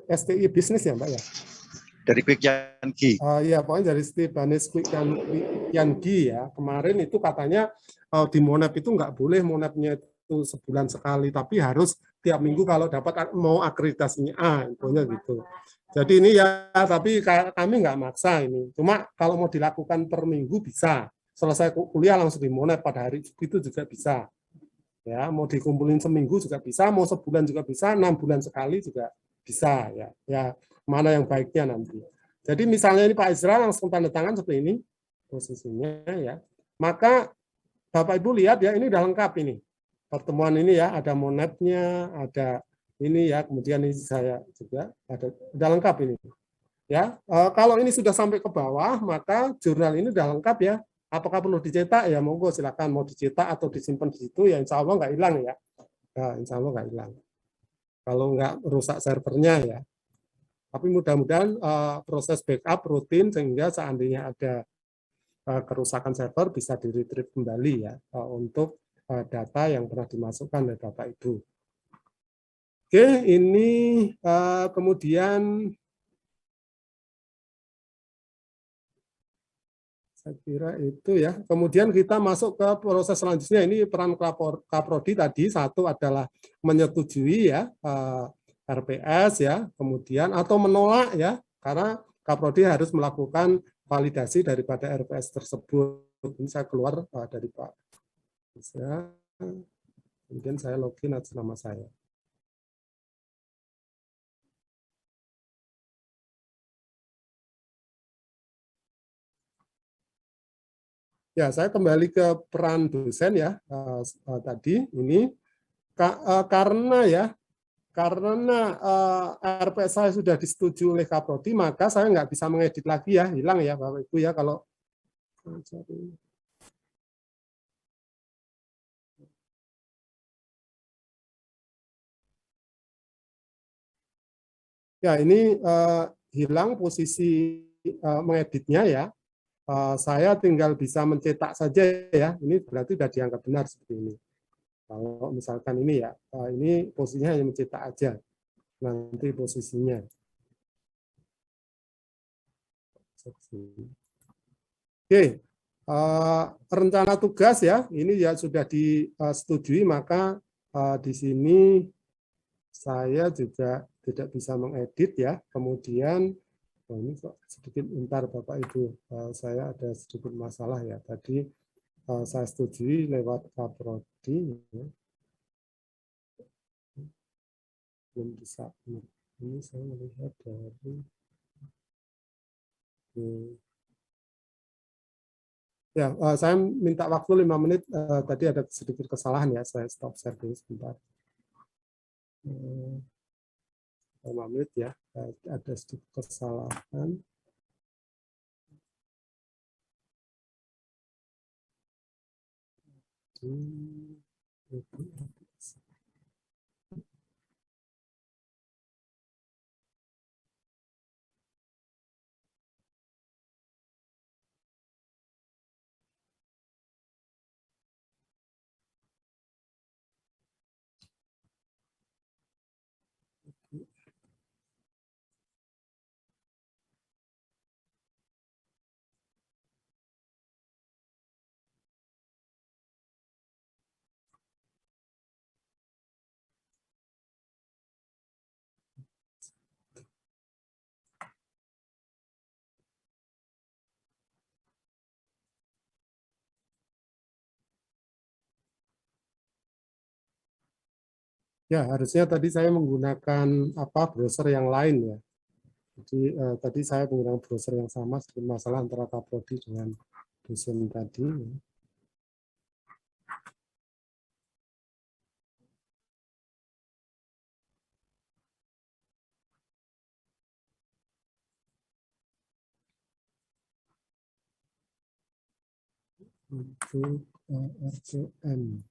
STI bisnis ya Mbak ya. Dari Quick Yangi. Iya, pokoknya dari Stebanis Quick Yangi ya. Kemarin itu katanya di Monep itu nggak boleh Monepnya itu sebulan sekali, tapi harus tiap minggu kalau dapat mau akreditasinya A, infonya gitu. Jadi ini ya, tapi kami nggak maksa ini. Cuma kalau mau dilakukan per minggu bisa. Selesai kuliah langsung di Monep pada hari itu juga bisa. Ya, mau dikumpulin seminggu juga bisa, mau sebulan juga bisa, 6 bulan sekali juga bisa ya. Ya, mana yang baiknya nanti. Jadi misalnya ini Pak Izra langsung tanda tangan seperti ini posisinya ya. Maka Bapak Ibu lihat ya, ini udah lengkap ini. Pertemuan ini ya, ada monepnya, ada ini ya, kemudian ini saya juga ada, udah lengkap ini. Ya, kalau ini sudah sampai ke bawah, maka jurnal ini udah lengkap ya. Apakah perlu dicetak? Ya monggo silakan, mau dicetak atau disimpan di situ ya, insya Allah nggak hilang ya. Ya, insya Allah nggak hilang. Kalau nggak rusak servernya ya. Tapi mudah-mudahan proses backup rutin sehingga seandainya ada kerusakan server bisa di-retrieve kembali ya untuk data yang pernah dimasukkan oleh Bapak Ibu. Oke, ini kemudian saya kira itu ya. Kemudian kita masuk ke proses selanjutnya. Ini peran Kaprodi tadi, satu adalah menyetujui ya RPS ya, kemudian atau menolak ya, karena Kaprodi harus melakukan validasi daripada RPS tersebut. Ini saya keluar dari Pak. Kemudian saya login atas nama saya. Ya, saya kembali ke peran dosen ya tadi ini karena ya. Karena RPS saya sudah disetujui oleh Kaprodi, maka saya nggak bisa mengedit lagi ya, hilang ya Bapak Ibu ya kalau ya ini hilang posisi mengeditnya ya. Saya tinggal bisa mencetak saja ya. Ini berarti sudah dianggap benar seperti ini. Kalau misalkan ini ya, ini posisinya hanya mencetak aja. Nanti posisinya. Oke, rencana tugas ya, ini ya sudah disetujui, maka di sini saya juga tidak bisa mengedit ya. Kemudian ini kok sedikit bentar Bapak Ibu, saya ada sedikit masalah ya. Tadi saya setujui lewat Kaprodi, ya. Belum bisa. Ini saya melihat dari ya, saya minta waktu 5 menit. Tadi ada sedikit kesalahan ya, saya stop share dulu sebentar. 5 menit ya, ada sedikit kesalahan. Ya, harusnya tadi saya menggunakan browser yang lain ya. Jadi tadi saya menggunakan browser yang sama, sedikit masalah antara Kaprodi dengan dosen tadi. Untuk RCM.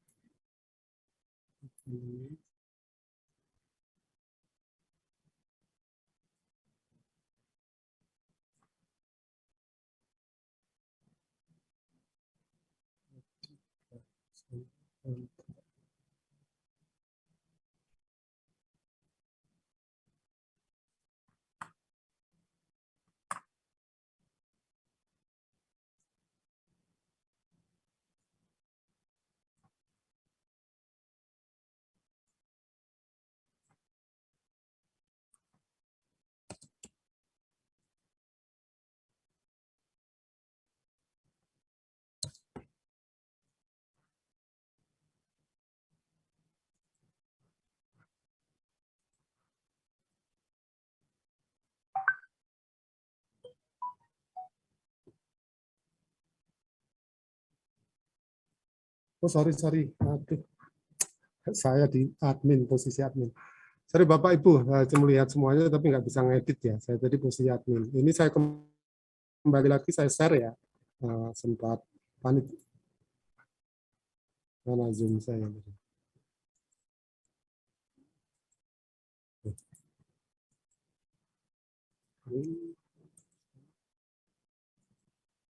Oh, sorry. Aduh, saya di admin, posisi admin. Sorry Bapak Ibu, saya cuma lihat semuanya tapi nggak bisa ngedit ya. Saya tadi posisi admin. Ini saya kembali lagi, saya share ya. Sempat panik. Mana Zoom saya?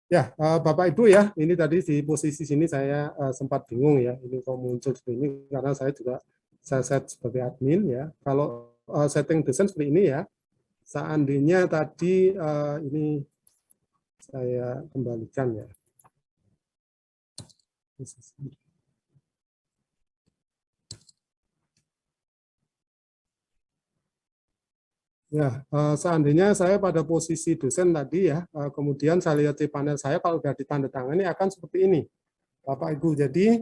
Ya, Bapak Ibu ya, ini tadi di posisi sini saya sempat bingung ya, ini kok muncul seperti ini, karena saya juga saya set sebagai admin ya. Kalau setting dosen seperti ini ya, seandainya tadi ini saya kembalikan ya. Ya, seandainya saya pada posisi dosen tadi ya, kemudian saya lihat di panel saya kalau sudah ditandatangani akan seperti ini, Bapak Ibu. Jadi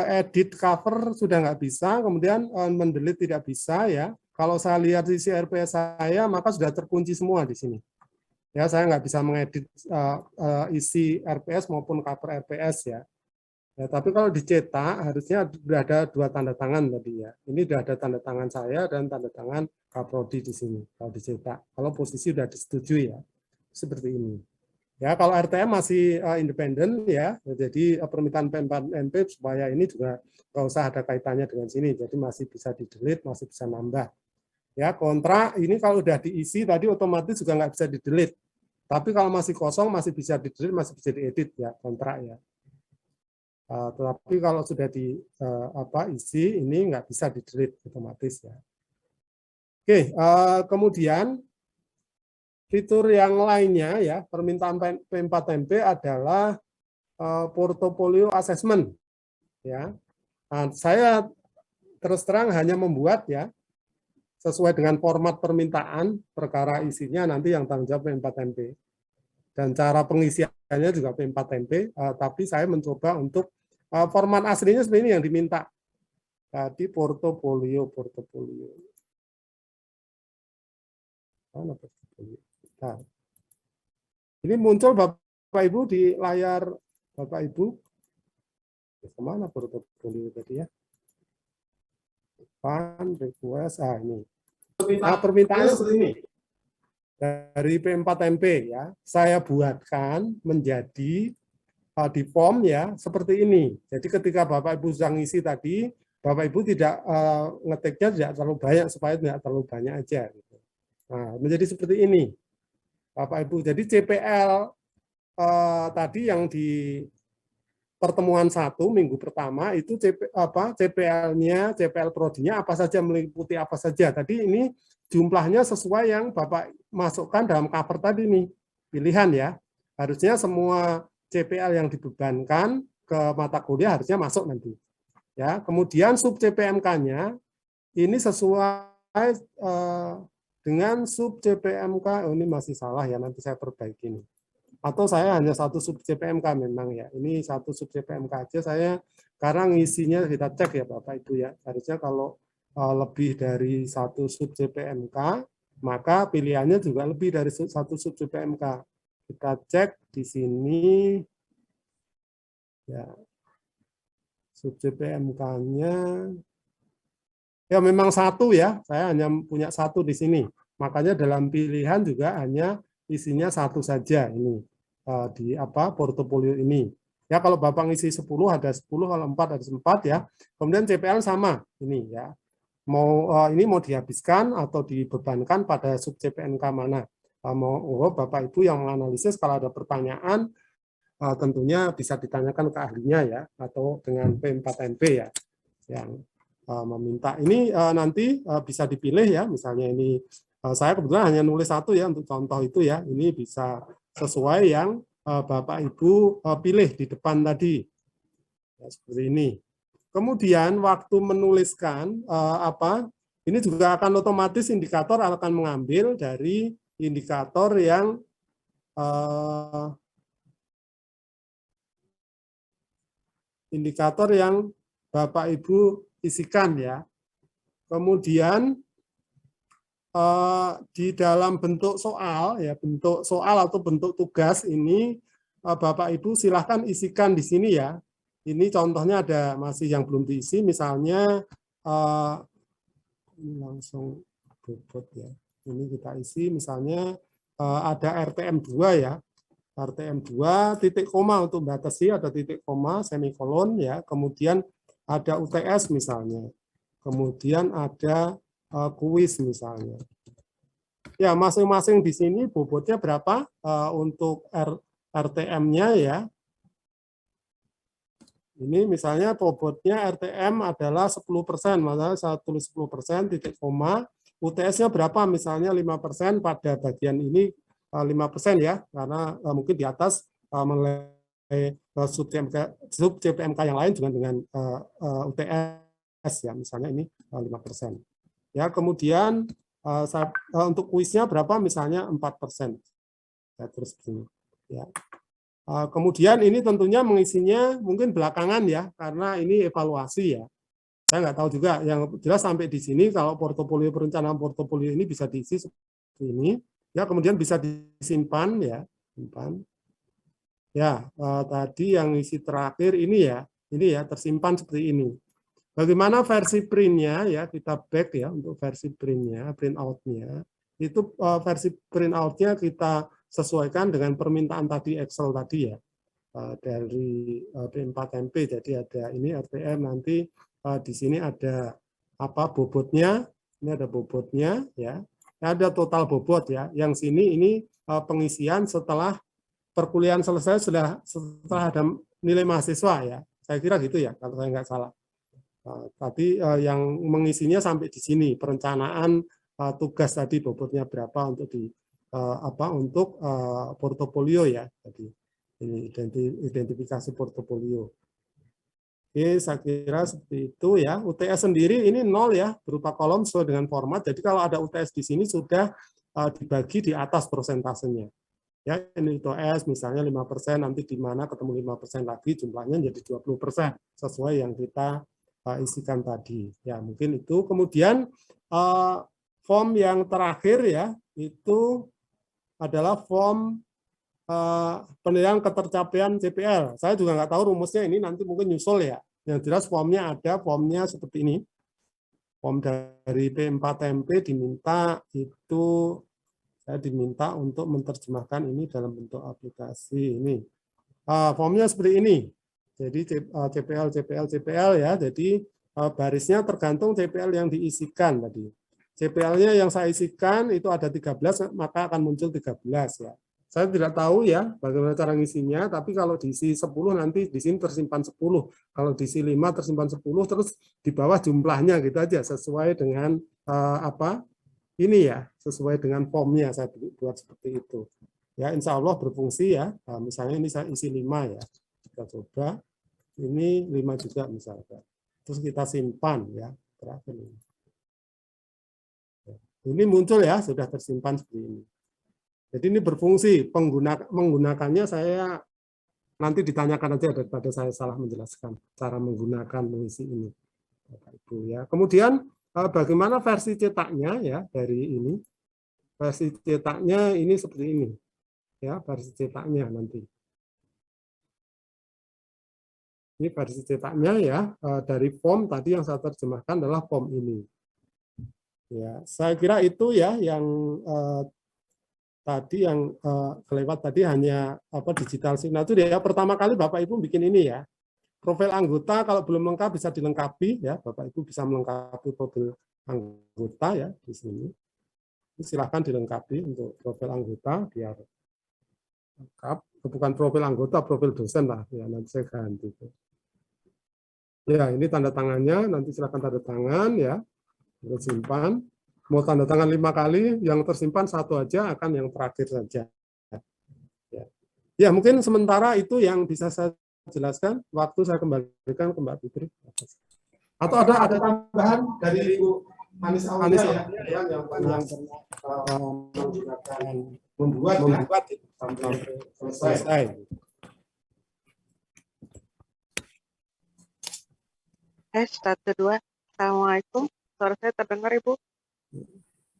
edit cover sudah nggak bisa, kemudian mendelete tidak bisa ya. Kalau saya lihat isi RPS saya, maka sudah terkunci semua di sini. Ya, saya nggak bisa mengedit isi RPS maupun cover RPS ya. Ya, tapi kalau dicetak harusnya sudah ada 2 tanda tangan tadi ya. Ini sudah ada tanda tangan saya dan tanda tangan Kaprodi di sini kalau dicetak. Kalau posisi sudah disetujui ya, seperti ini. Ya, kalau RTM masih independen ya, jadi permintaan P4MP supaya ini juga nggak usah ada kaitannya dengan sini, jadi masih bisa di-delete, masih bisa nambah. Ya, kontrak ini kalau udah diisi tadi otomatis juga nggak bisa di-delete. Tapi kalau masih kosong masih bisa di-delete, masih bisa diedit ya kontrak ya. Tetapi kalau sudah isi ini nggak bisa di-delete otomatis ya. Oke, kemudian fitur yang lainnya ya, permintaan P4MP adalah portofolio assessment ya. Nah, saya terus terang hanya membuat ya sesuai dengan format permintaan, perkara isinya nanti yang tanggung jawab P4MP. Dan cara pengisiannya juga P4MP, tapi saya mencoba untuk format aslinya seperti ini yang diminta. Tadi portofolio. Mana portofolio? Nah, ini muncul Bapak Ibu di layar Bapak Ibu. Kemana portofolio tadi ya? Request, ini. Nah, permintaannya seperti ini. Dari P4MP ya, saya buatkan menjadi di form ya seperti ini. Jadi ketika Bapak Ibu sedang ngisi tadi, Bapak Ibu tidak ngetiknya tidak terlalu banyak supaya tidak terlalu banyak aja. Gitu. Nah, menjadi seperti ini, Bapak Ibu. Jadi CPL tadi yang di pertemuan 1 minggu pertama itu CPL-nya, CPL prodinya apa saja, meliputi apa saja. Tadi ini jumlahnya sesuai yang Bapak masukkan dalam cover tadi nih, pilihan ya. Harusnya semua CPL yang dibebankan ke mata kuliah harusnya masuk nanti. Ya, kemudian sub CPMK-nya ini sesuai dengan sub CPMK. Oh, ini masih salah ya, nanti saya perbaiki nih. Atau saya hanya satu sub CPMK memang ya. Ini satu sub CPMK aja saya karena ngisinya kita cek ya Bapak Ibu ya. Harusnya kalau lebih dari satu sub CPMK, maka pilihannya juga lebih dari satu sub CPMK. Kita cek di sini ya. Sub CPMK-nya ya memang satu ya. Saya hanya punya satu di sini. Makanya dalam pilihan juga hanya isinya satu saja ini di portofolio ini. Ya kalau Bapak ngisi 10 ada 10, kalau 4 ada 4 ya. Kemudian CPL sama ini ya. Ini mau dihabiskan atau dibebankan pada sub CPMK mana. Bapak Ibu yang menganalisis kalau ada pertanyaan tentunya bisa ditanyakan ke ahlinya ya atau dengan P4MP ya yang meminta. Ini nanti bisa dipilih ya, misalnya ini saya kebetulan hanya nulis satu ya untuk contoh itu ya. Ini bisa sesuai yang Bapak Ibu pilih di depan tadi. Ya, seperti ini. Kemudian waktu menuliskan ini juga akan otomatis indikator akan mengambil dari indikator yang Bapak Ibu isikan ya. Kemudian di dalam bentuk soal ya, bentuk soal atau bentuk tugas ini Bapak Ibu silahkan isikan di sini ya. Ini contohnya ada masih yang belum diisi, misalnya ini langsung bobot ya. Ini kita isi misalnya ada RTM2 ya. RTM2 titik koma untuk batasi, ada titik koma semikolon ya. Kemudian ada UTS misalnya. Kemudian ada kuis misalnya. Ya, masing-masing di sini bobotnya berapa untuk RTM-nya ya. Ini misalnya bobotnya RTM adalah 10%, makanya saya tulis 10% titik koma. UTS-nya berapa? Misalnya 5% pada bagian ini 5% ya, karena mungkin di atas menilai sub CPMK yang lain juga dengan UTS ya, misalnya ini 5%. Ya, kemudian untuk kuisnya berapa? Misalnya 4%. Ya, terus begini. Ya. Kemudian ini tentunya mengisinya mungkin belakangan ya, karena ini evaluasi ya. Saya nggak tahu juga, yang jelas sampai di sini kalau portofolio perencanaan portofolio ini bisa diisi seperti ini. Ya, kemudian bisa disimpan ya, simpan. Ya, tadi yang isi terakhir ini ya tersimpan seperti ini. Bagaimana versi printnya ya, kita back ya untuk versi printnya, print out-nya. Itu versi print out-nya kita sesuaikan dengan permintaan tadi Excel tadi ya, dari P4MP. Jadi ada ini RTM, nanti di sini ada bobotnya, ini ada bobotnya ya. Ada total bobot ya. Yang sini ini pengisian setelah perkuliahan selesai, setelah ada nilai mahasiswa ya. Saya kira gitu ya, kalau saya nggak salah. Tadi yang mengisinya sampai di sini, perencanaan tugas tadi bobotnya berapa untuk untuk portofolio ya tadi. Ini identifikasi portofolio. Oke, saya kira seperti itu ya. UTS sendiri ini 0 ya, berupa kolom sesuai dengan format. Jadi kalau ada UTS di sini sudah dibagi di atas persentasenya. Ya, ini UTS misalnya 5%, nanti di mana ketemu 5% lagi jumlahnya jadi 20% sesuai yang kita isikan tadi. Ya, mungkin itu. Kemudian form yang terakhir ya, itu adalah form penilaian ketercapaian CPL. Saya juga nggak tahu rumusnya, ini nanti mungkin nyusul ya. Yang jelas formnya ada, formnya seperti ini. Form dari P4MP diminta itu, saya diminta untuk menerjemahkan ini dalam bentuk aplikasi ini. Formnya seperti ini. Jadi CPL ya. Jadi barisnya tergantung CPL yang diisikan tadi. CPL-nya yang saya isikan itu ada 13, maka akan muncul 13 ya. Saya tidak tahu ya bagaimana cara ngisinya, tapi kalau diisi 10 nanti di sini tersimpan 10. Kalau diisi 5 tersimpan 10, terus di bawah jumlahnya gitu aja, sesuai dengan ini ya, sesuai dengan formnya saya buat seperti itu. Ya, insya Allah berfungsi ya. Nah, misalnya ini saya isi 5 ya. Kita coba. Ini 5 juga misalkan. Terus kita simpan ya. Terakhir ini. Ini muncul ya, sudah tersimpan seperti ini. Jadi ini berfungsi, menggunakannya saya nanti ditanyakan aja daripada saya salah menjelaskan cara menggunakan mengisi ini, Bapak Ibu ya. Kemudian bagaimana versi cetaknya ya dari ini? Versi cetaknya ini seperti ini ya, versi cetaknya nanti. Ini versi cetaknya ya, dari form tadi yang saya terjemahkan adalah form ini. Ya, saya kira itu ya yang tadi yang kelewat tadi hanya digital signature ya. Pertama kali Bapak Ibu bikin ini ya. Profil anggota kalau belum lengkap bisa dilengkapi ya. Bapak Ibu bisa melengkapi profil anggota ya di sini. Silakan dilengkapi untuk profil anggota biar lengkap. Bukan profil anggota, profil dosen lah ya. Nanti saya ganti. Ya, ini tanda tangannya. Nanti silakan tanda tangan ya. Simpan. Mau tanda tangan 5 kali, yang tersimpan 1 aja, akan yang terakhir saja. Ya, mungkin sementara itu yang bisa saya jelaskan. Waktu saya kembalikan ke Mbak Fitri. Atau ada tambahan dari Ibu Manis Aulia ya, yang pernah membuat sampai selesai. Satu dua. Assalamualaikum. Suara saya terdengar, Ibu?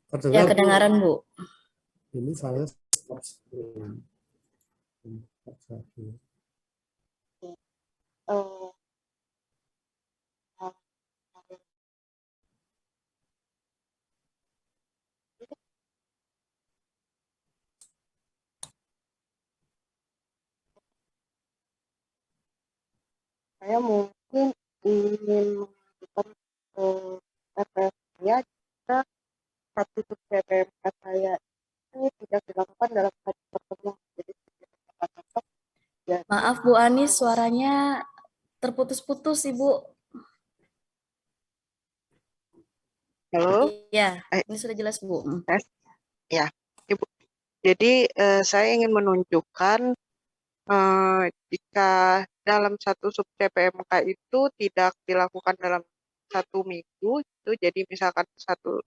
Terdengar, ya, kedengaran Bu. Ini saya stop screen. Saya mungkin ingin mengajukan RPS saya jika satu PPMK saya ini tidak dilakukan dalam satu pertemuan. Jadi ya. Maaf Bu Anis, suaranya terputus-putus Ibu. Halo? Iya, ini sudah jelas Bu. Ya, Ibu. Jadi saya ingin menunjukkan jika dalam satu sub CPMK itu tidak dilakukan dalam 1 minggu, itu jadi misalkan satu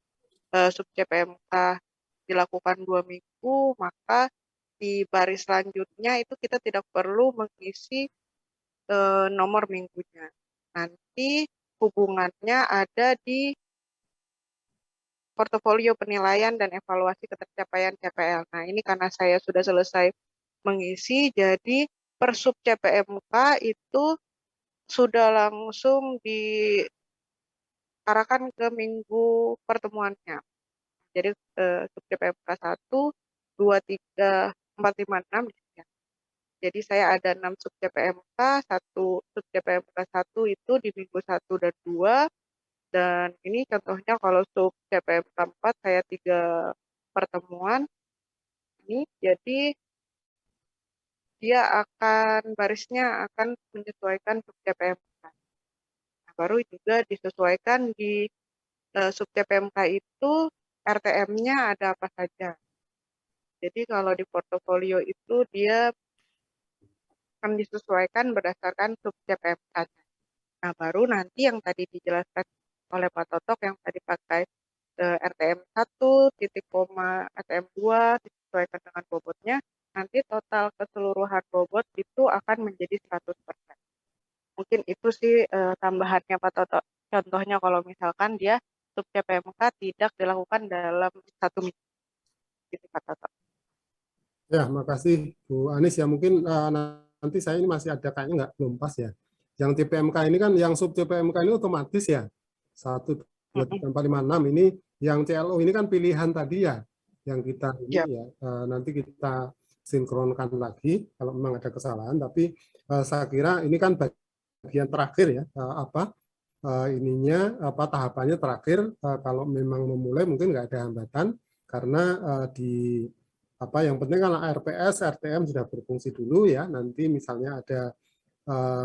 sub CPMK dilakukan 2 minggu, maka di baris selanjutnya itu kita tidak perlu mengisi nomor minggunya. Nanti hubungannya ada di portofolio penilaian dan evaluasi ketercapaian CPL. Nah, ini karena saya sudah selesai mengisi, jadi per sub CPMK itu sudah langsung diarahkan ke minggu pertemuannya. Jadi sub CPMK 1, 2, 3, 4, 5, 6. Ya. Jadi saya ada 6 sub CPMK, sub CPMK 1 itu di minggu 1 dan 2. Dan ini contohnya kalau sub CPMK 4 saya 3 pertemuan. Ini jadi dia akan barisnya akan menyesuaikan sub CPMK. Nah, baru juga disesuaikan di sub CPMK itu RTM-nya ada apa saja. Jadi kalau di portofolio itu dia akan disesuaikan berdasarkan sub CPM saja. Nah, baru nanti yang tadi dijelaskan oleh Pak Totok yang tadi pakai RTM 1, titik koma, RTM 2, disesuaikan dengan bobotnya, nanti total keseluruhan bobot itu akan menjadi 100%. Mungkin itu sih tambahannya Pak Toto. Contohnya kalau misalkan dia sub CPMK tidak dilakukan dalam 1 minggu. Gitu Pak Toto. Ya, makasih Bu Anis ya. Mungkin nanti saya ini masih ada kayaknya nggak belum pas ya. Yang CPMK ini kan, yang sub CPMK ini otomatis ya. 1, 2, 3, 4, 5, 6 ini. Yang CLO ini kan pilihan tadi ya. Yang kita ini ya, nanti kita sinkronkan lagi kalau memang ada kesalahan. Tapi saya kira ini kan bagian terakhir ya. Tahapannya terakhir. Kalau memang memulai mungkin nggak ada hambatan karena yang penting kan RPS, RTM sudah berfungsi dulu ya. Nanti misalnya ada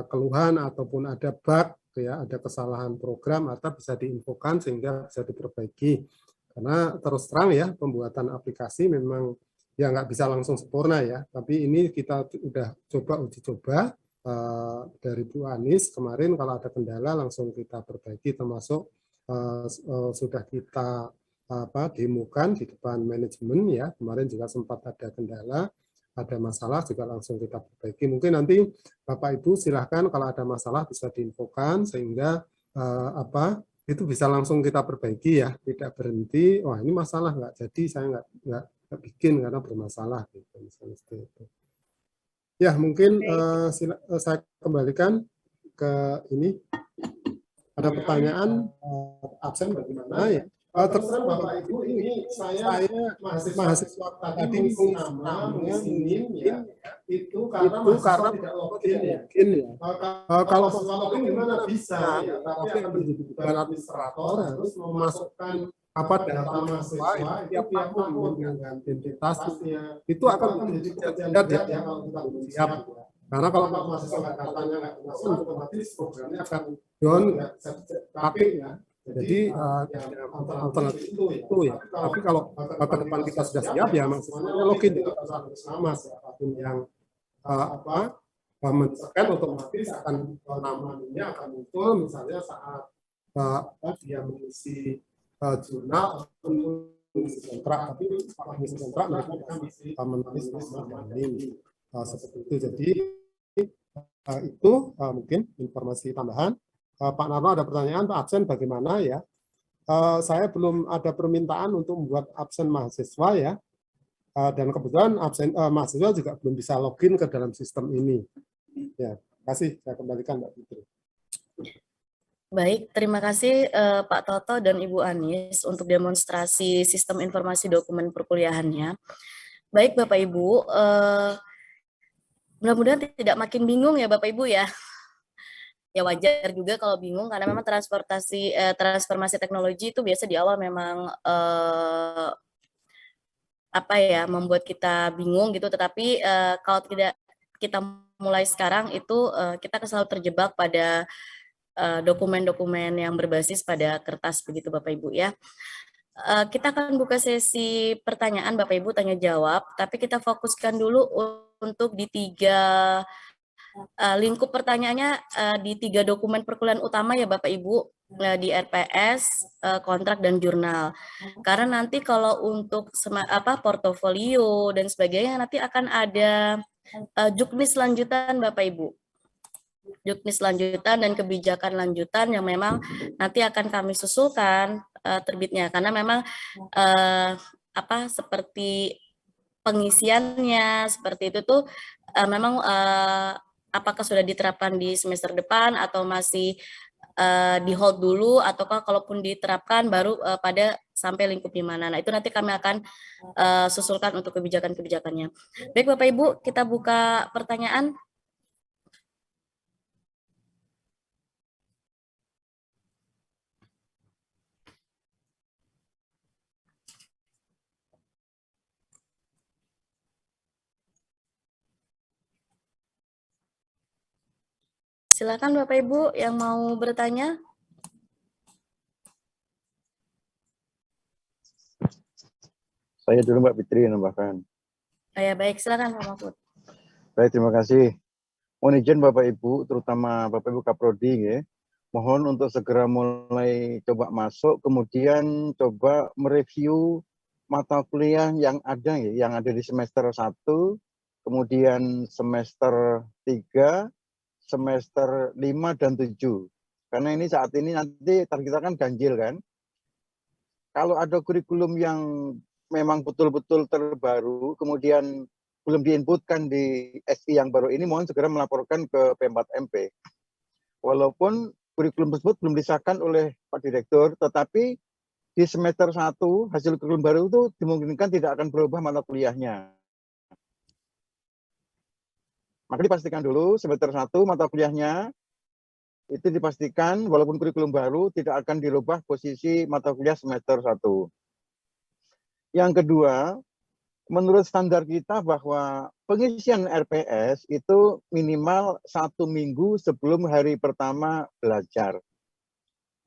keluhan ataupun ada bug, ya, ada kesalahan program atau bisa diinfokan sehingga bisa diperbaiki. Karena terus terang ya pembuatan aplikasi memang ya nggak bisa langsung sempurna ya. Tapi ini kita udah uji coba dari Bu Anis kemarin kalau ada kendala langsung kita perbaiki termasuk sudah kita demokan di depan manajemen ya. Kemarin juga sempat ada kendala, ada masalah juga langsung kita perbaiki. Mungkin nanti Bapak Ibu silahkan kalau ada masalah bisa diinfokan sehingga itu bisa langsung kita perbaiki ya, tidak berhenti. Wah ini masalah nggak jadi saya nggak bikin karena bermasalah gitu misalnya seperti itu. Ya mungkin saya kembalikan ke ini. Ada pertanyaan absen bagaimana ya? Terserah Bapak Ibu, ini saya mahasiswa tadi mengisi nama, mengisi ya, itu karena tidak login ya. Kalau login gimana bisa ya, tapi akan menjadi beban administrator harus memasukkan data mahasiswa tiap tahun dengan identitas itu akan menjadi pekerjaan ya kalau kita belum siap. Karena kalau mahasiswa datanya nggak masuk, otomatis programnya akan down, nggak bisa dipakai ya. Jadi alternatif itu ya. Tapi kalau ke depan kita sudah siap ya maksudnya login dengan nama siapapun yang men-scan otomatis akan namanya akan muncul misalnya saat dia mengisi jurnal ataupun mengisi kontrak. Tapi mengisi kontrak mereka masih menulis nama ini seperti itu. Jadi itu mungkin informasi tambahan. Pak Narno ada pertanyaan, Pak absen bagaimana ya? Saya belum ada permintaan untuk membuat absen mahasiswa ya, dan kebetulan absen mahasiswa juga belum bisa login ke dalam sistem ini. Ya, kasih saya kembalikan Mbak Fitri. Baik, terima kasih Pak Toto dan Ibu Anis untuk demonstrasi sistem informasi dokumen perkuliahannya. Baik Bapak Ibu, mudah-mudahan tidak makin bingung ya Bapak Ibu ya. Ya wajar juga kalau bingung karena memang transformasi teknologi itu biasa di awal memang membuat kita bingung gitu, tetapi kalau tidak kita mulai sekarang itu kita akan selalu terjebak pada dokumen-dokumen yang berbasis pada kertas begitu Bapak Ibu ya. Kita akan buka sesi pertanyaan Bapak Ibu tanya jawab, tapi kita fokuskan dulu untuk di 3 lingkup pertanyaannya di 3 dokumen perkuliahan utama ya Bapak Ibu, di RPS, kontrak dan jurnal. Karena nanti kalau untuk portofolio dan sebagainya nanti akan ada juknis lanjutan Bapak Ibu. Juknis lanjutan dan kebijakan lanjutan yang memang nanti akan kami susulkan terbitnya karena memang seperti pengisiannya seperti itu tuh memang apakah sudah diterapkan di semester depan atau masih di hold dulu ataukah kalaupun diterapkan baru pada sampai lingkup di mana. Nah, itu nanti kami akan susulkan untuk kebijakan-kebijakannya. Baik Bapak Ibu, kita buka pertanyaan. Silakan Bapak Ibu yang mau bertanya. Saya dulu Mbak Fitri nambahkan. Ya baik, silakan Pak Mahfud. Baik, terima kasih Mohon izin Bapak Ibu, terutama Bapak Ibu Kaprodi, ya. Mohon untuk segera mulai coba masuk, kemudian coba mereview mata kuliah yang ada, ya, yang ada di semester 1, kemudian semester 3, semester 5 dan 7. Karena ini saat ini nanti kita kan ganjil kan. Kalau ada kurikulum yang memang betul-betul terbaru, kemudian belum diinputkan di SI yang baru ini, mohon segera melaporkan ke P4MP. Walaupun kurikulum tersebut belum disahkan oleh Pak Direktur, tetapi di semester 1 hasil kurikulum baru itu dimungkinkan tidak akan berubah mata kuliahnya. Maka dipastikan dulu semester 1 mata kuliahnya itu dipastikan walaupun kurikulum baru tidak akan dirubah posisi mata kuliah semester 1. Yang kedua, menurut standar kita bahwa pengisian RPS itu minimal 1 minggu sebelum hari pertama belajar.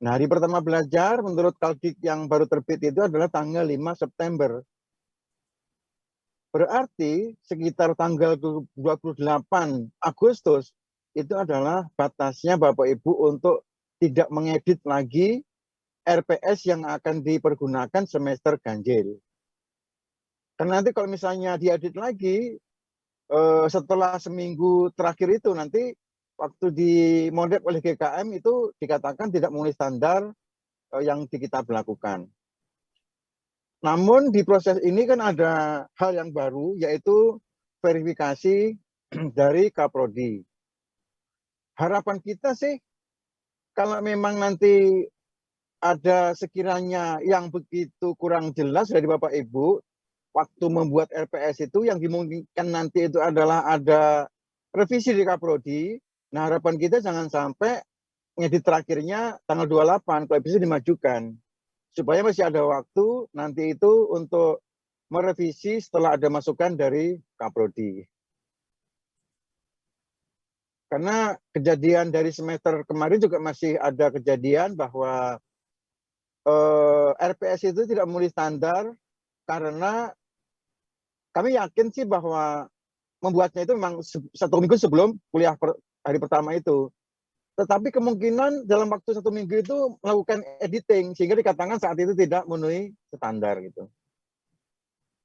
Nah, hari pertama belajar menurut Kaldik yang baru terbit itu adalah tanggal 5 September. Berarti sekitar tanggal 28 Agustus itu adalah batasnya Bapak Ibu untuk tidak mengedit lagi RPS yang akan dipergunakan semester ganjil. Karena nanti kalau misalnya diedit lagi, setelah seminggu terakhir itu nanti waktu dimodif oleh GKM itu dikatakan tidak memenuhi standar yang kita berlakukan. Namun di proses ini kan ada hal yang baru, yaitu verifikasi dari Kaprodi. Harapan kita sih, kalau memang nanti ada sekiranya yang begitu kurang jelas dari Bapak Ibu, waktu membuat RPS itu yang dimungkinkan nanti itu adalah ada revisi di Kaprodi. Nah, harapan kita jangan sampai ngedit terakhirnya tanggal 28, kalau bisa dimajukan. Supaya masih ada waktu nanti itu untuk merevisi setelah ada masukan dari Kaprodi. Karena kejadian dari semester kemarin juga masih ada kejadian bahwa RPS itu tidak memenuhi standar karena kami yakin sih bahwa membuatnya itu memang 1 minggu sebelum kuliah hari pertama itu. Tetapi kemungkinan dalam waktu 1 minggu itu melakukan editing sehingga dikatakan saat itu tidak memenuhi standar gitu.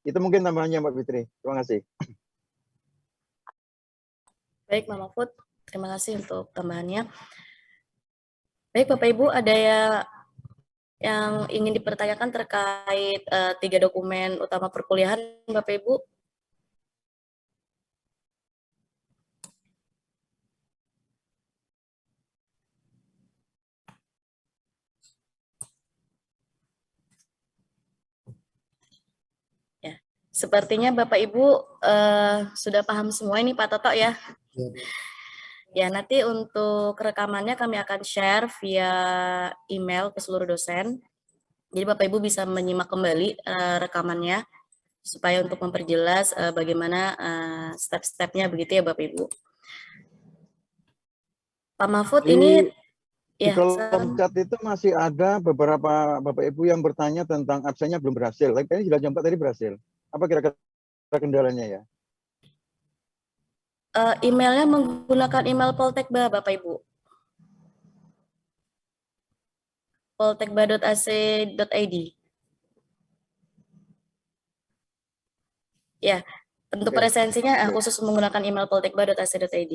Itu mungkin tambahannya Mbak Fitri. Terima kasih. Baik, Mbak Mahfud. Terima kasih untuk tambahannya. Baik, Bapak Ibu, ada yang ingin dipertanyakan terkait 3 dokumen utama perkuliahan, Bapak Ibu? Ya, sepertinya Bapak Ibu sudah paham semua ini Pak Toto ya. Ya, nanti untuk rekamannya kami akan share via email ke seluruh dosen. Jadi Bapak Ibu bisa menyimak kembali rekamannya supaya untuk memperjelas bagaimana step-stepnya begitu ya Bapak Ibu. Pak Mahfud ini di kolom chat itu masih ada beberapa Bapak Ibu yang bertanya tentang absennya belum berhasil. Tapi kayaknya sudah jam 4 tadi berhasil. Apa kira-kira kendalanya ya? Emailnya menggunakan email Poltekba, Bapak Ibu. poltekba.ac.id. Ya, untuk presensinya khusus menggunakan email poltekba.ac.id.